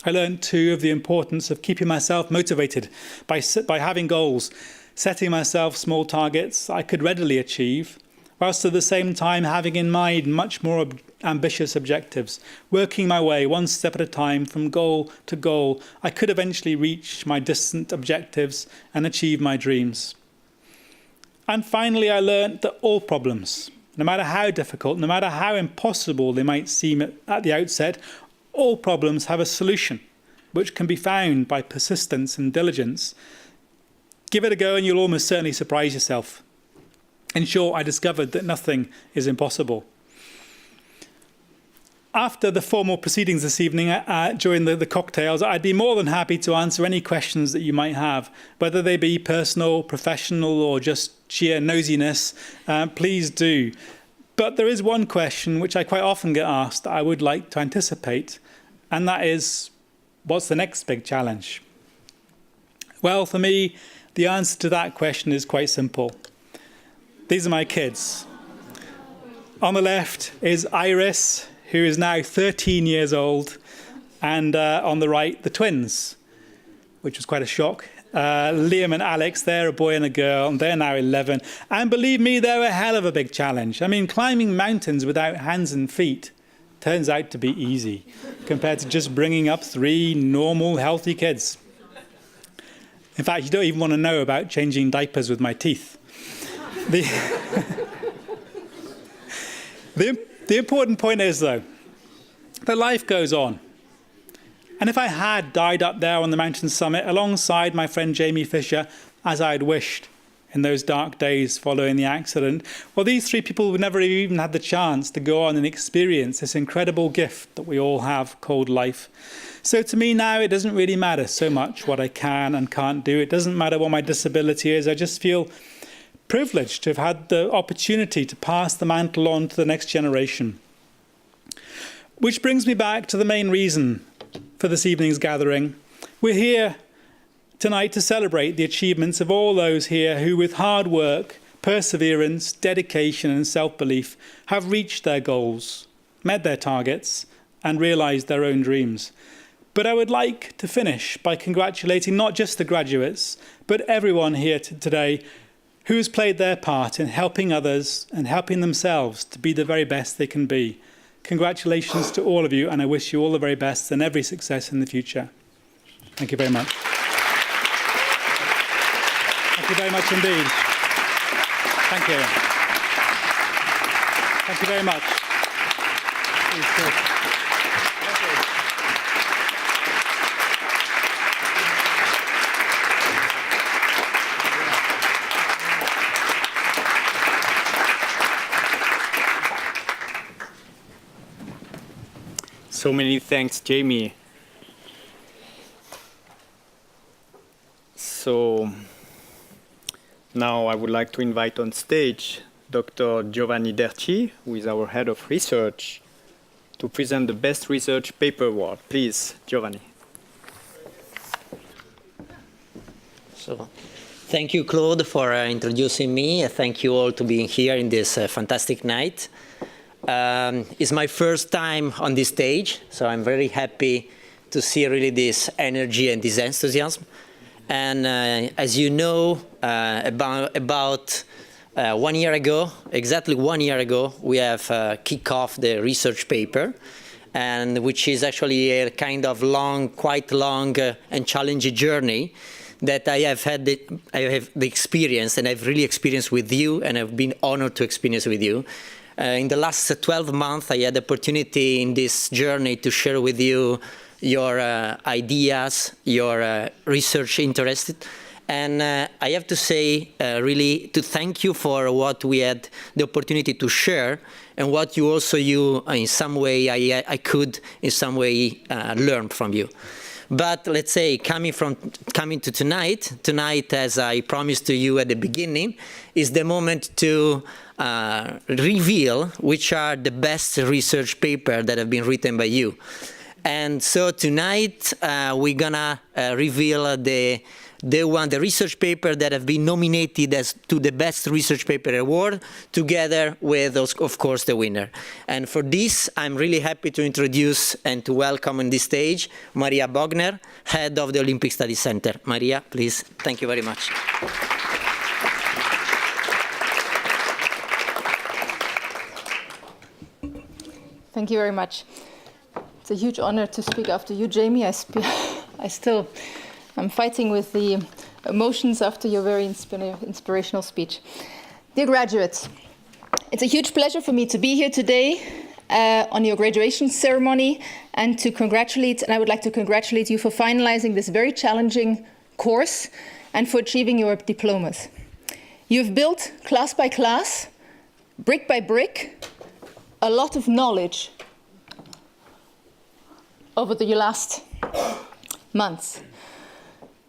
I learned too of the importance of keeping myself motivated by having goals, setting myself small targets I could readily achieve, whilst at the same time having in mind much more ambitious objectives, working my way one step at a time from goal to goal. I could eventually reach my distant objectives and achieve my dreams. And finally, I learned that all problems, no matter how difficult, no matter how impossible they might seem at the outset, all problems have a solution, which can be found by persistence and diligence. Give it a go and you'll almost certainly surprise yourself. In short, I discovered that nothing is impossible. After the formal proceedings this evening, during the cocktails, I'd be more than happy to answer any questions that you might have, whether they be personal, professional, or just sheer nosiness. Please do. But there is one question which I quite often get asked that I would like to anticipate, and that is, what's the next big challenge? Well, for me, the answer to that question is quite simple. These are my kids. On the left is Iris, who is now 13 years old, and on the right, the twins, which was quite a shock. Liam and Alex, they're a boy and a girl, and they're now 11. And believe me, they're a hell of a big challenge. I mean, climbing mountains without hands and feet turns out to be easy compared to just bringing up 3 normal, healthy kids. In fact, you don't even want to know about changing diapers with my teeth. The important point is, though, that life goes on. And if I had died up there on the mountain summit alongside my friend Jamie Fisher, as I had wished in those dark days following the accident, well, these 3 people would never even had the chance to go on and experience this incredible gift that we all have called life. So to me now, it doesn't really matter so much what I can and can't do. It doesn't matter what my disability is. I just feel privileged to have had the opportunity to pass the mantle on to the next generation. Which brings me back to the main reason for this evening's gathering. We're here tonight to celebrate the achievements of all those here who, with hard work, perseverance, dedication and self-belief have reached their goals, met their targets and realised their own dreams. But I would like to finish by congratulating not just the graduates, but everyone here today who has played their part in helping others and helping themselves to be the very best they can be. Congratulations to all of you, and I wish you all the very best and every success in the future. Thank you very much. Thank you very much indeed. Thank you. Thank you very much. Please do. So many thanks, Jamie. So now I would like to invite on stage Dr. Giovanni Derci, who is our head of research, to present the Best Research Paper Award. Please, Giovanni. So, thank you, Claude, for introducing me. Thank you all to being here in this fantastic night. It's my first time on this stage, so I'm very happy to see really this energy and this enthusiasm. And as you know, about 1 year ago, exactly 1 year ago, we have kicked off the research paper, and which is actually a kind of long, quite long and challenging journey that I have the experience, and I've really experienced with you, and I've been honored to experience with you. In the last 12 months, I had the opportunity in this journey to share with you your ideas, your research interest. And I have to say, really, to thank you for what we had the opportunity to share, and what you also, in some way, I could, in some way, learn from you. But let's say, coming to tonight, as I promised to you at the beginning, is the moment to reveal which are the best research papers that have been written by you. And so tonight, we're gonna reveal the research paper that have been nominated as to the Best Research Paper Award, together with, of course, the winner. And for this, I'm really happy to introduce and to welcome on this stage Maria Bogner, head of the Olympic Studies Center. Maria, please. Thank you very much. Thank you very much. It's a huge honor to speak after you, Jamie. I'm fighting with the emotions after your very inspirational speech. Dear graduates, it's a huge pleasure for me to be here today on your graduation ceremony, and I would like to congratulate you for finalizing this very challenging course and for achieving your diplomas. You've built, class by class, brick by brick, a lot of knowledge over the last months.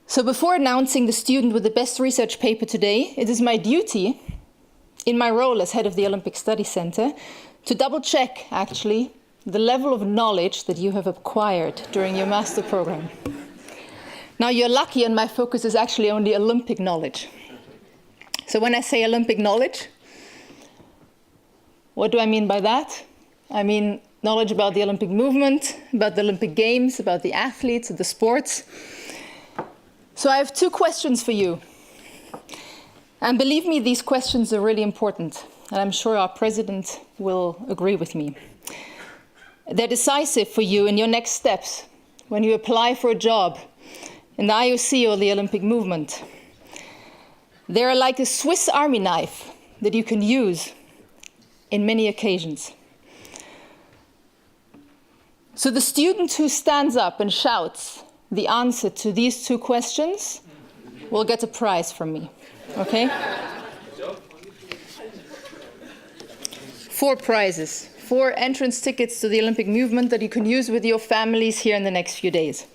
So before announcing the student with the best research paper today, it is my duty, in my role as head of the Olympic Studies Center, to double check, actually, the level of knowledge that you have acquired during your master program. Now, you're lucky, and my focus is actually on the Olympic knowledge. So when I say Olympic knowledge, what do I mean by that? I mean knowledge about the Olympic movement, about the Olympic Games, about the athletes, the sports. So I have two questions for you. And believe me, these questions are really important. And I'm sure our president will agree with me. They're decisive for you in your next steps when you apply for a job in the IOC or the Olympic movement. They're like a Swiss Army knife that you can use in many occasions. So the student who stands up and shouts the answer to these two questions will get a prize from me, okay? 4 prizes, 4 entrance tickets to the Olympic movement that you can use with your families here in the next few days.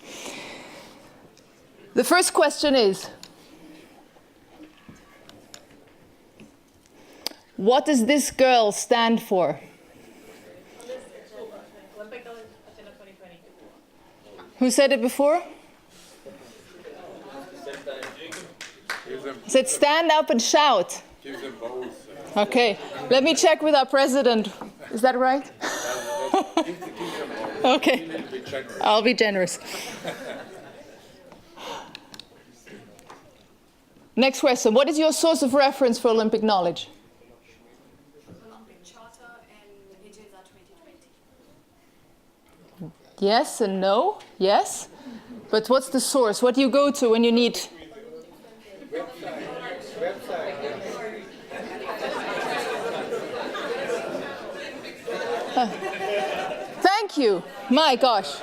The first question is, what does this girl stand for? Who said it before? I said stand up and shout. Give them both. Okay, let me check with our president. Is that right? Okay, I'll be generous. Next question. What is your source of reference for Olympic knowledge? Olympic Charter and Agenda 2020. Yes and no. Yes. But what's the source? What do you go to when you need? Thank you. My gosh.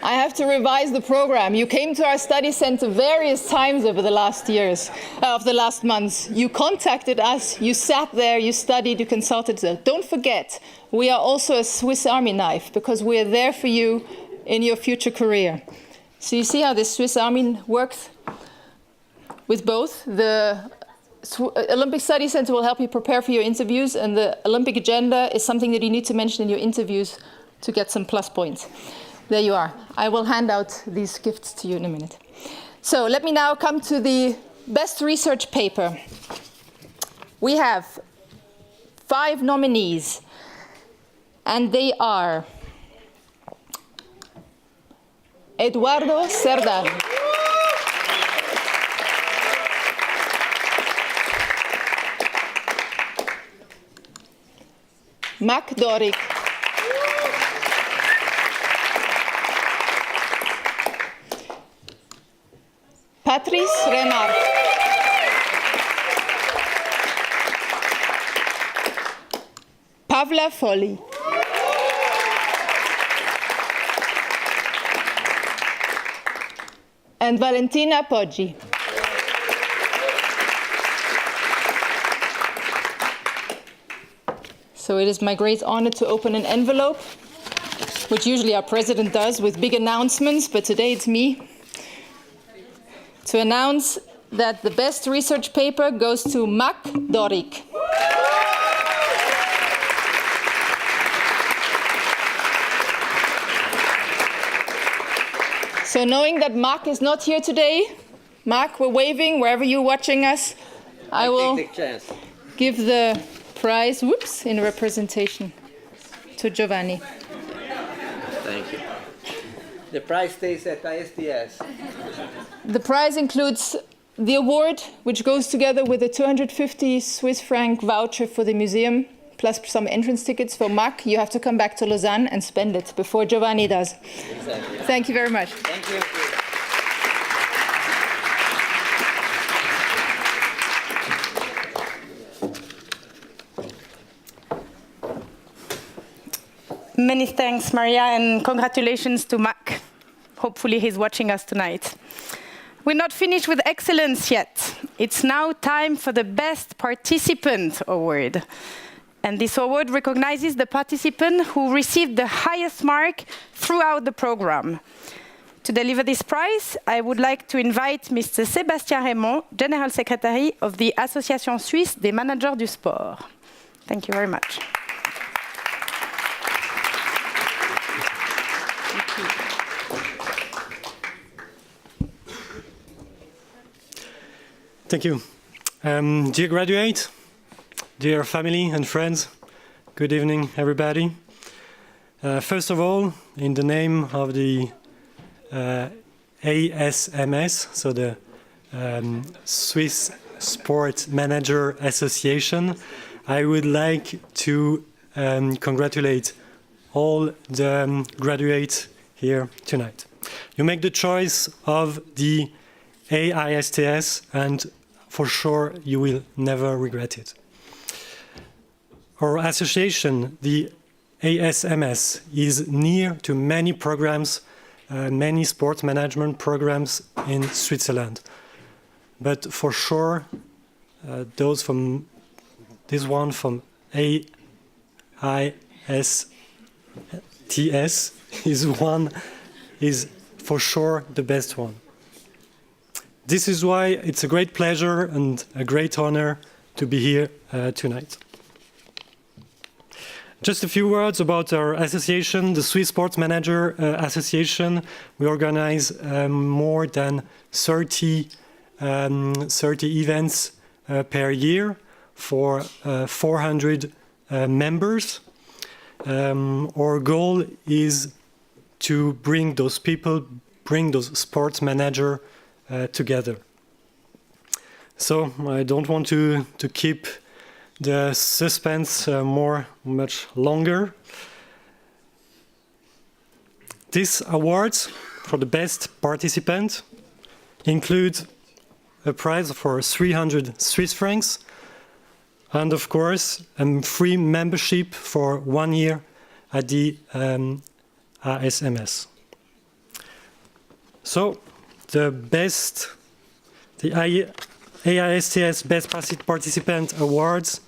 I have to revise the program. You came to our study center various times over the last years, of the last months. You contacted us, you sat there, you studied, you consulted. Don't forget, we are also a Swiss Army knife because we are there for you in your future career. So you see how this Swiss Army works with both. The Olympic Study Center will help you prepare for your interviews, and the Olympic agenda is something that you need to mention in your interviews to get some plus points. There you are. I will hand out these gifts to you in a minute. So let me now come to the best research paper. We have 5 nominees, and they are Eduardo Cerdán, Mac Doric, Patrice Renard, Pavla Folli, and Valentina Poggi. So it is my great honor to open an envelope, which usually our president does with big announcements, but today it's me, to announce that the best research paper goes to Mac Doric. So knowing that Mac is not here today, Mac, we're waving wherever you're watching us. I will give the prize, in representation to Giovanni. Thank you. The prize stays at AISTS. The prize includes the award, which goes together with a 250 Swiss franc voucher for the museum, plus some entrance tickets for Mac. You have to come back to Lausanne and spend it before Giovanni does. Exactly. Thank you very much. Thank you. Many thanks, Maria, and congratulations to Mac. Hopefully he's watching us tonight. We're not finished with excellence yet. It's now time for the Best Participant Award. And this award recognizes the participant who received the highest mark throughout the program. To deliver this prize, I would like to invite Mr. Sébastien Raymond, General Secretary of the Association Suisse des Managers du Sport. Thank you very much. Thank you. Dear graduate, dear family and friends, good evening, everybody. First of all, in the name of the ASMS, so the Swiss Sport Manager Association, I would like to congratulate all the graduates here tonight. You make the choice of the AISTS, and for sure you will never regret it. Our association, the ASMS, is near to many programs, many sports management programs in Switzerland. But for sure, those from this one from AISTS is for sure the best one. This is why it's a great pleasure and a great honor to be here tonight. Just a few words about our association, the Swiss Sports Manager Association. We organize more than 30 events per year for 400 members. Our goal is to bring those people, bring those sports managers together. So I don't want to keep the suspense much longer. These awards for the best participant include a prize for 300 Swiss francs and, of course, a free membership for 1 year at the ASMS. So the AISTS Best Participant Awards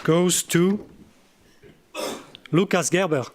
goes to Lucas Gerber.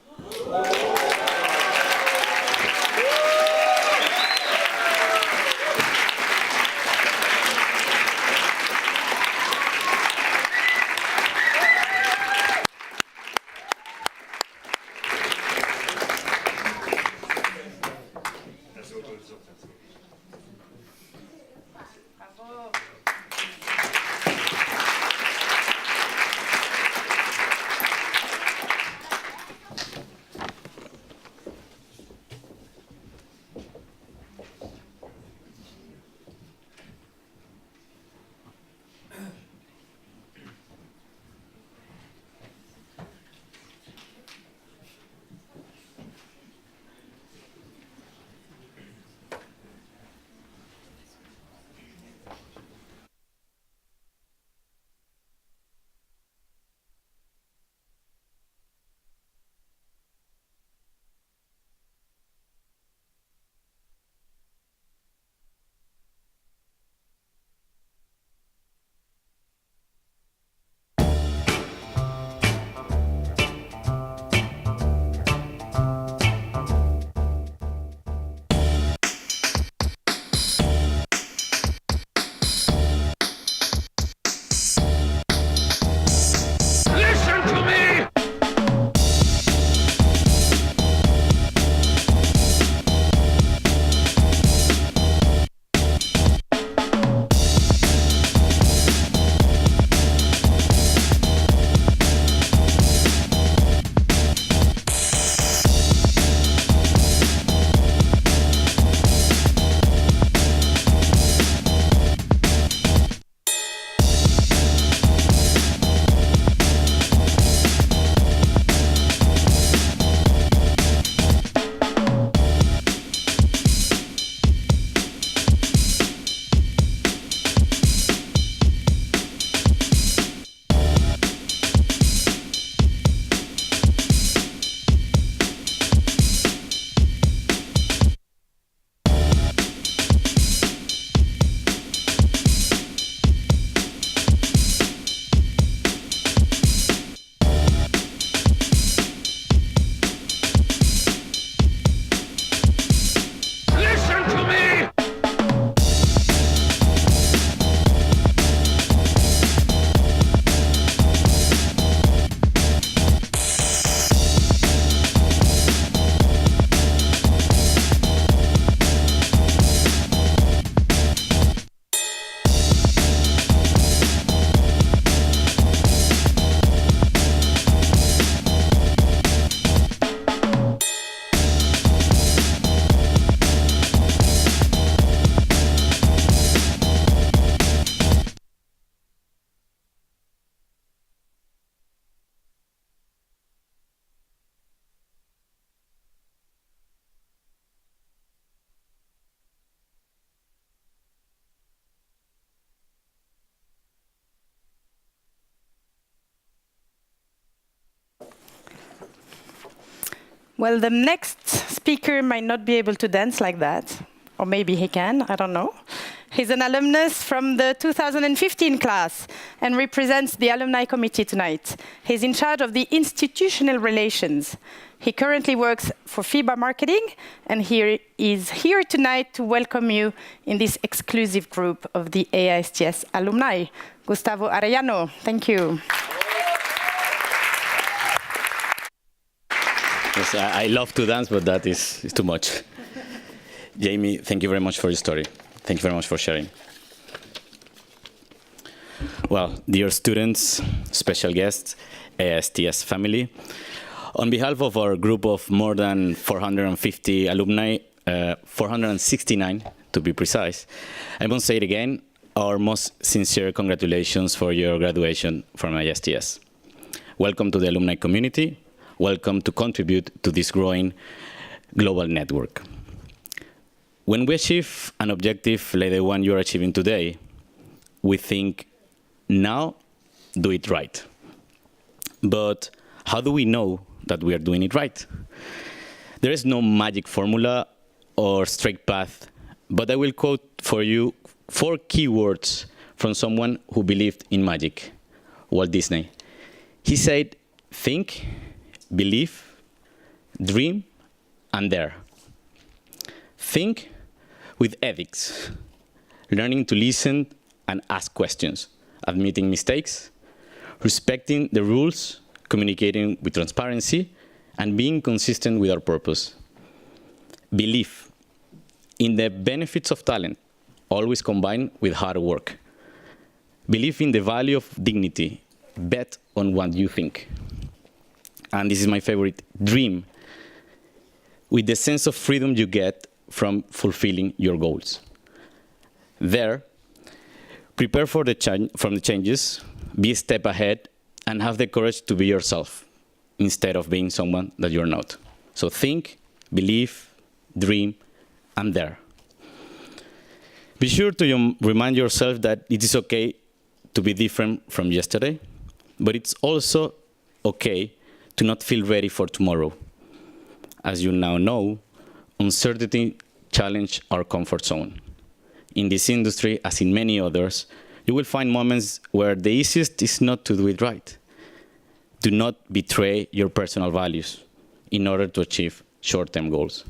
Well, the next speaker might not be able to dance like that, or maybe he can, I don't know. He's an alumnus from the 2015 class and represents the alumni committee tonight. He's in charge of the institutional relations. He currently works for FIBA Marketing, and he is here tonight to welcome you in this exclusive group of the AISTS alumni. Gustavo Arellano, thank you. because I love to dance, but that is too much. Jamie, thank you very much for your story. Thank you very much for sharing. Well, dear students, special guests, AISTS family, on behalf of our group of more than 450 alumni, 469 to be precise, I won't say it again, our most sincere congratulations for your graduation from AISTS. Welcome to the alumni community. Welcome to contribute to this growing global network. When we achieve an objective like the one you're achieving today, we think, now, do it right. But how do we know that we are doing it right? There is no magic formula or straight path, but I will quote for you 4 key words from someone who believed in magic, Walt Disney. He said, think, believe, dream, and dare. Think with ethics, learning to listen and ask questions, admitting mistakes, respecting the rules, communicating with transparency, and being consistent with our purpose. Believe in the benefits of talent, always combined with hard work. Believe in the value of dignity, bet on what you think. And this is my favorite, dream, with the sense of freedom you get from fulfilling your goals. There, prepare for the changes, be a step ahead, and have the courage to be yourself instead of being someone that you're not. So think, believe, dream, and dare. Be sure to remind yourself that it is okay to be different from yesterday, but it's also okay to not feel ready for tomorrow. As you now know, uncertainty challenges our comfort zone. In this industry, as in many others, you will find moments where the easiest is not to do it right. Do not betray your personal values in order to achieve short-term goals.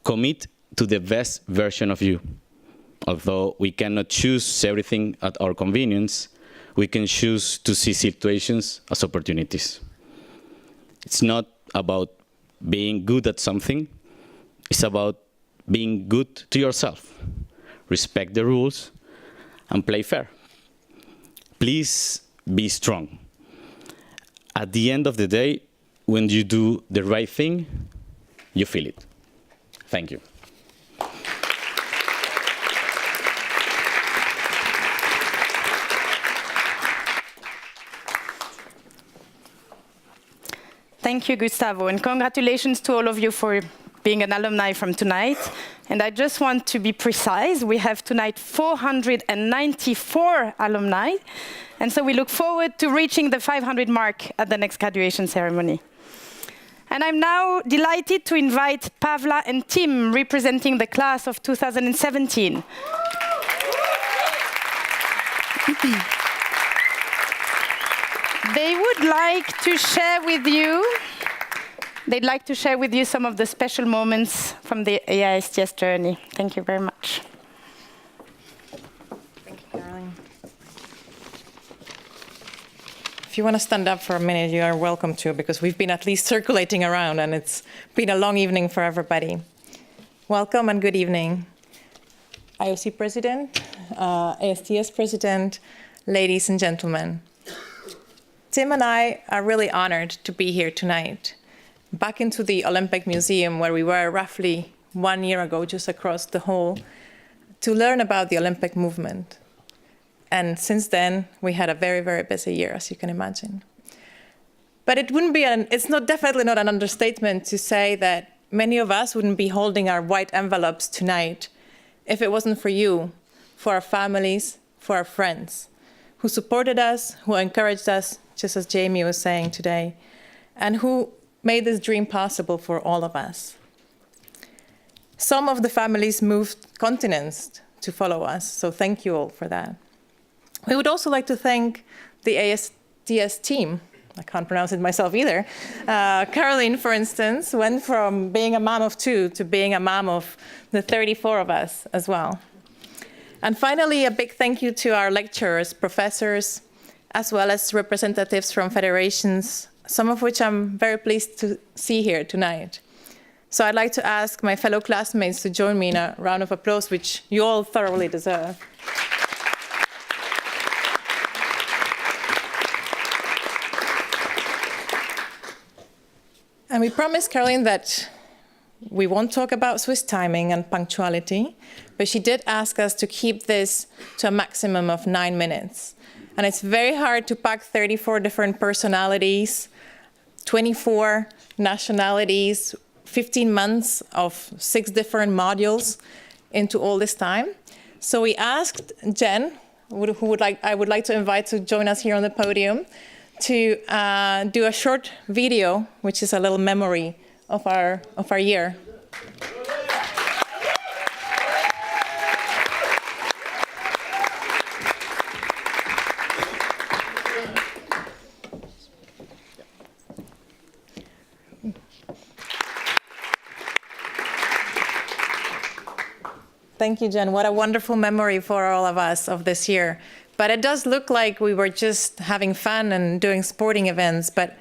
Commit to the best version of you. Although we cannot choose everything at our convenience, we can choose to see situations as opportunities. It's not about being good at something, it's about being good to yourself. Respect the rules and play fair. Please be strong. At the end of the day, when you do the right thing, you feel it. Thank you. Thank you, Gustavo, and congratulations to all of you for being an alumni from tonight. And I just want to be precise, we have tonight 494 alumni, and so we look forward to reaching the 500 mark at the next graduation ceremony. And I'm now delighted to invite Pavla and Tim, representing the class of 2017. They would like to share with you, some of the special moments from the AISTS journey. Thank you very much. Thank you, Caroline. If you want to stand up for a minute, you are welcome to, because we've been at least circulating around and it's been a long evening for everybody. Welcome and good evening. IOC President, AISTS President, ladies and gentlemen. Tim and I are really honored to be here tonight, back into the Olympic Museum where we were roughly 1 year ago, just across the hall, to learn about the Olympic movement. And since then, we had a very, very busy year, as you can imagine. But it's definitely not an understatement to say that many of us wouldn't be holding our white envelopes tonight if it wasn't for you, for our families, for our friends, who supported us, who encouraged us, just as Jamie was saying today, and who made this dream possible for all of us. Some of the families moved continents to follow us, so thank you all for that. We would also like to thank the AISTS team. I can't pronounce it myself either. Caroline, for instance, went from being a mom of 2 to being a mom of the 34 of us as well. And finally, a big thank you to our lecturers, professors, as well as representatives from federations some of which I'm very pleased to see here tonight. So I'd like to ask my fellow classmates to join me in a round of applause, which you all thoroughly deserve. And we promised Caroline that we won't talk about Swiss timing and punctuality, but she did ask us to keep this to a maximum of 9 minutes. And it's very hard to pack 34 different personalities, 24 nationalities, 15 months of 6 different modules into all this time. So we asked Jen, I would like to invite to join us here on the podium, to do a short video, which is a little memory of our year. Thank you, Jen. What a wonderful memory for all of us of this year. But it does look like we were just having fun and doing sporting events. But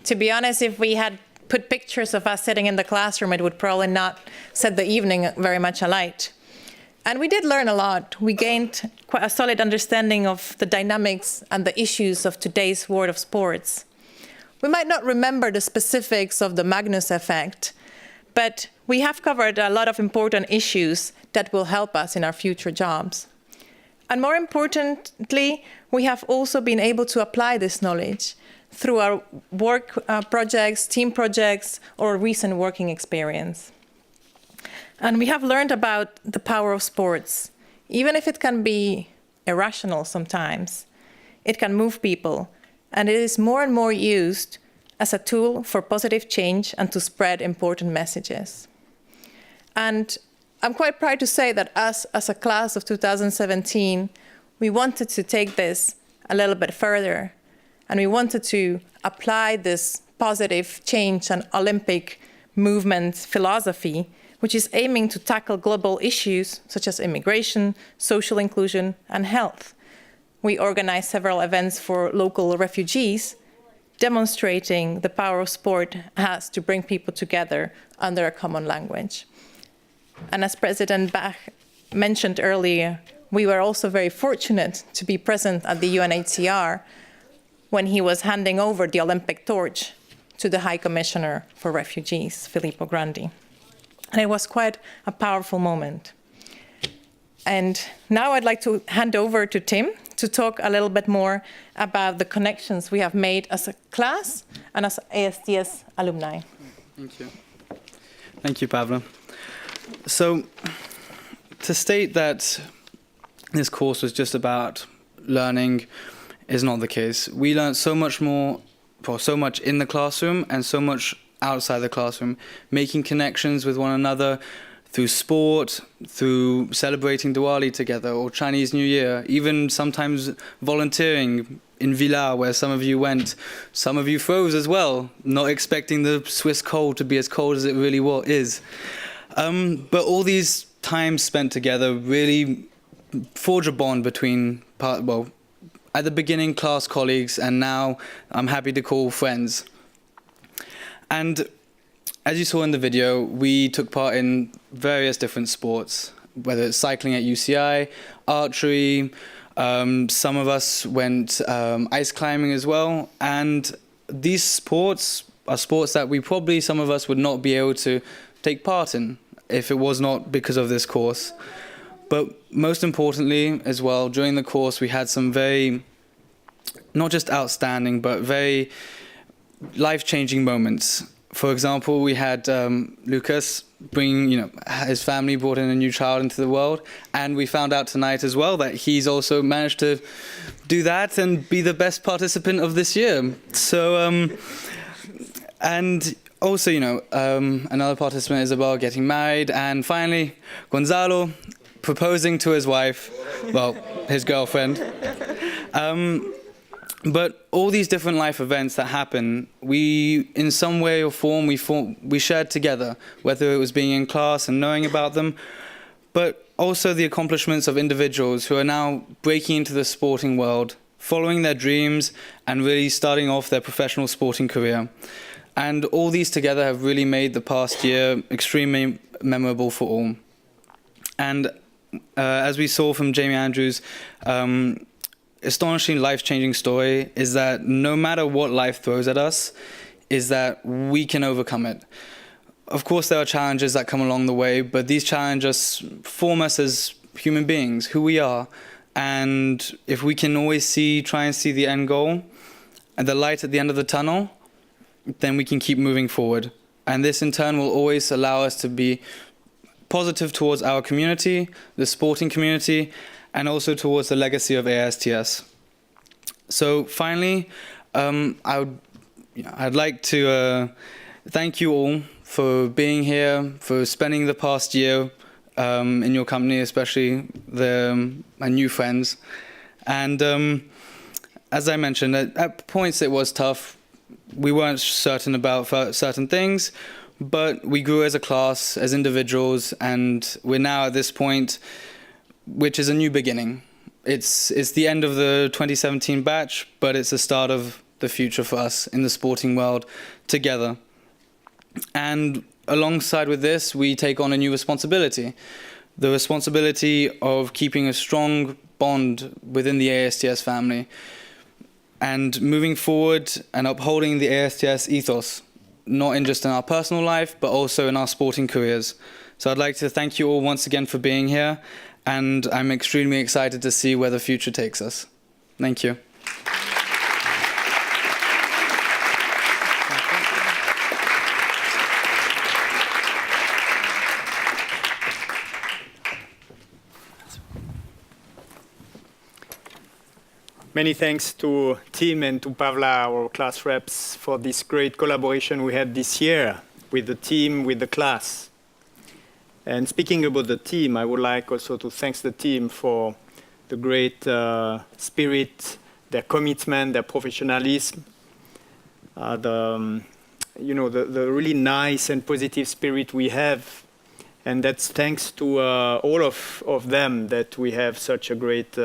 to be honest, if we had put pictures of us sitting in the classroom, it would probably not set the evening very much alight. And we did learn a lot. We gained quite a solid understanding of the dynamics and the issues of today's world of sports. We might not remember the specifics of the Magnus effect, but we have covered a lot of important issues that will help us in our future jobs. And more importantly, we have also been able to apply this knowledge through our work projects, team projects, or recent working experience. And we have learned about the power of sports. Even if it can be irrational sometimes, it can move people, and it is more and more used as a tool for positive change and to spread important messages. And I'm quite proud to say that us, as a class of 2017, we wanted to take this a little bit further, and we wanted to apply this positive change and Olympic movement philosophy, which is aiming to tackle global issues such as immigration, social inclusion, and health. We organized several events for local refugees, demonstrating the power of sport has to bring people together under a common language. And as President Bach mentioned earlier, we were also very fortunate to be present at the UNHCR when he was handing over the Olympic torch to the High Commissioner for Refugees, Filippo Grandi. And it was quite a powerful moment. And now I'd like to hand over to Tim to talk a little bit more about the connections we have made as a class and as AISTS alumni. Thank you. Thank you, Pavla. So, to state that this course was just about learning is not the case. We learned so much more, or so much in the classroom and so much outside the classroom, making connections with one another through sport, through celebrating Diwali together or Chinese New Year, even sometimes volunteering in Villars, where some of you went. Some of you froze as well, not expecting the Swiss cold to be as cold as it really is. But all these times spent together really forge a bond between, at the beginning, class colleagues, and now I'm happy to call friends. And as you saw in the video, we took part in various different sports, whether it's cycling at UCI, archery, some of us went ice climbing as well. And these sports are sports that we probably, some of us, would not be able to take part in if it was not because of this course. But most importantly as well, during the course we had some very, not just outstanding, but very life-changing moments. For example, we had Lucas bring, his family brought in a new child into the world, and we found out tonight as well that he's also managed to do that and be the best participant of this year. So, and also, another participant, Isabel, getting married, and finally, Gonzalo proposing to his wife, well, his girlfriend. But all these different life events that happen, we, in some way or form, we shared together, whether it was being in class and knowing about them, but also the accomplishments of individuals who are now breaking into the sporting world following their dreams, and really starting off their professional sporting career. And all these together have really made the past year extremely memorable for all. And as we saw from Jamie Andrews' astonishing life-changing story, is that no matter what life throws at us, is that we can overcome it. Of course, there are challenges that come along the way, but these challenges form us as human beings, who we are. And if we can always try and see the end goal and the light at the end of the tunnel, then we can keep moving forward. And this in turn will always allow us to be positive towards our community, the sporting community, and also towards the legacy of AISTS. So finally, I'd like to thank you all for being here, for spending the past year in your company, especially my new friends. And as I mentioned, at points it was tough. We weren't certain about certain things, but we grew as a class, as individuals, and we're now at this point, which is a new beginning. It's the end of the 2017 batch, but it's the start of the future for us in the sporting world together. And alongside with this, we take on a new responsibility, the responsibility of keeping a strong bond within the AISTS family and moving forward and upholding the AISTS ethos, not just in our personal life, but also in our sporting careers. So I'd like to thank you all once again for being here, and I'm extremely excited to see where the future takes us. Thank you. Many thanks to Tim and to Pavla, our class reps, for this great collaboration we had this year with the team, with the class. And speaking about the team, I would like also to thank the team for the great spirit, their commitment, their professionalism, the really nice and positive spirit we have. And that's thanks to all of them that we have such a great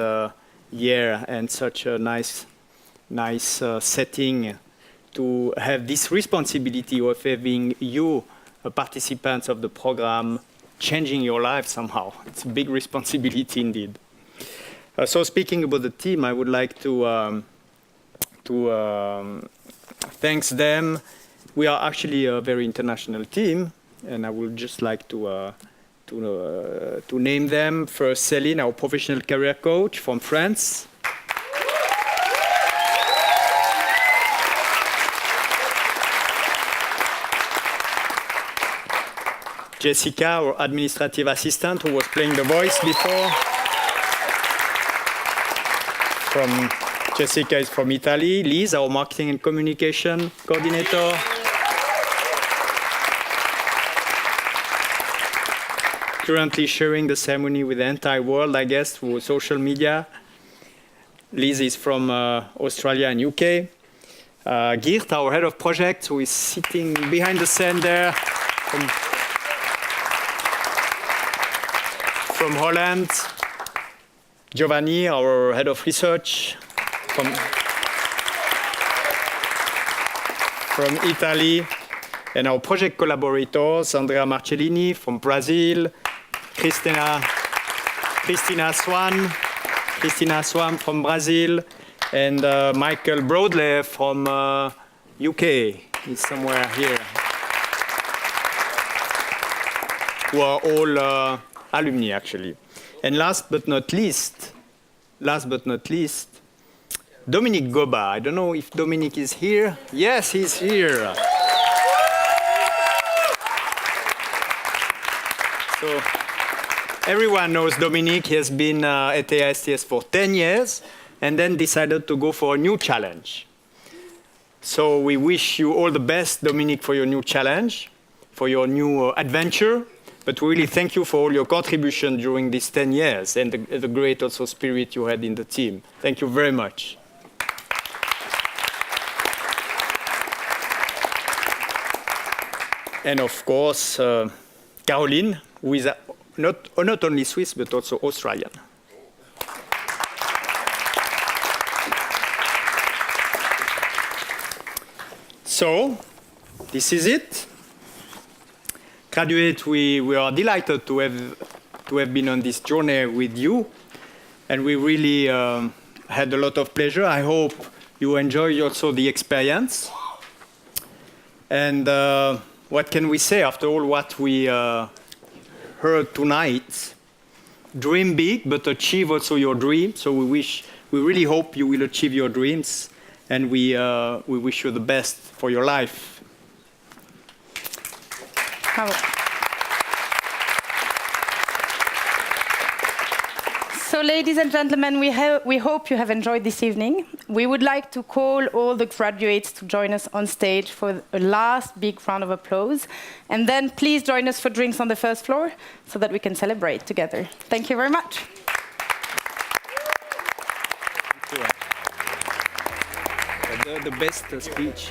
year and such a nice setting to have this responsibility of having you, participants of the program, changing your life somehow. It's a big responsibility indeed. So speaking about the team, I would like to thank them. We are actually a very international team, and I would just like to name them. First, Céline, our professional career coach from France. Jessica, our administrative assistant, who was playing the voice before. Jessica is from Italy. Liz, our marketing and communication coordinator. Currently sharing the ceremony with the entire world, I guess, through social media. Liz is from Australia and UK. Geert, our head of project, who is sitting behind the stand there from Holland. Giovanni, our head of research from Italy. And our project collaborators, Andrea Marcellini from Brazil, Cristina Swan from Brazil, and Michael Broadley from UK. He's somewhere here. Who are all alumni, actually. And last but not least, Dominique Goba. I don't know if Dominique is here. Yes, he's here. So everyone knows Dominique. He has been at AISTS for 10 years and then decided to go for a new challenge. So we wish you all the best, Dominique, for your new challenge, for your new adventure. But we really thank you for all your contribution during these 10 years and the great also spirit you had in the team. Thank you very much. And of course, Caroline, who is not only Swiss, but also Australian. So, this is it. Graduates, we are delighted to have been on this journey with you, and we really had a lot of pleasure. I hope you enjoy also the experience. And what can we say after all what we heard tonight? Dream big, but achieve also your dreams. So we really hope you will achieve your dreams, and we wish you the best for your life. So, ladies and gentlemen, we hope you have enjoyed this evening. We would like to call all the graduates to join us on stage for a last big round of applause. And then please join us for drinks on the first floor so that we can celebrate together. Thank you very much. The best speech.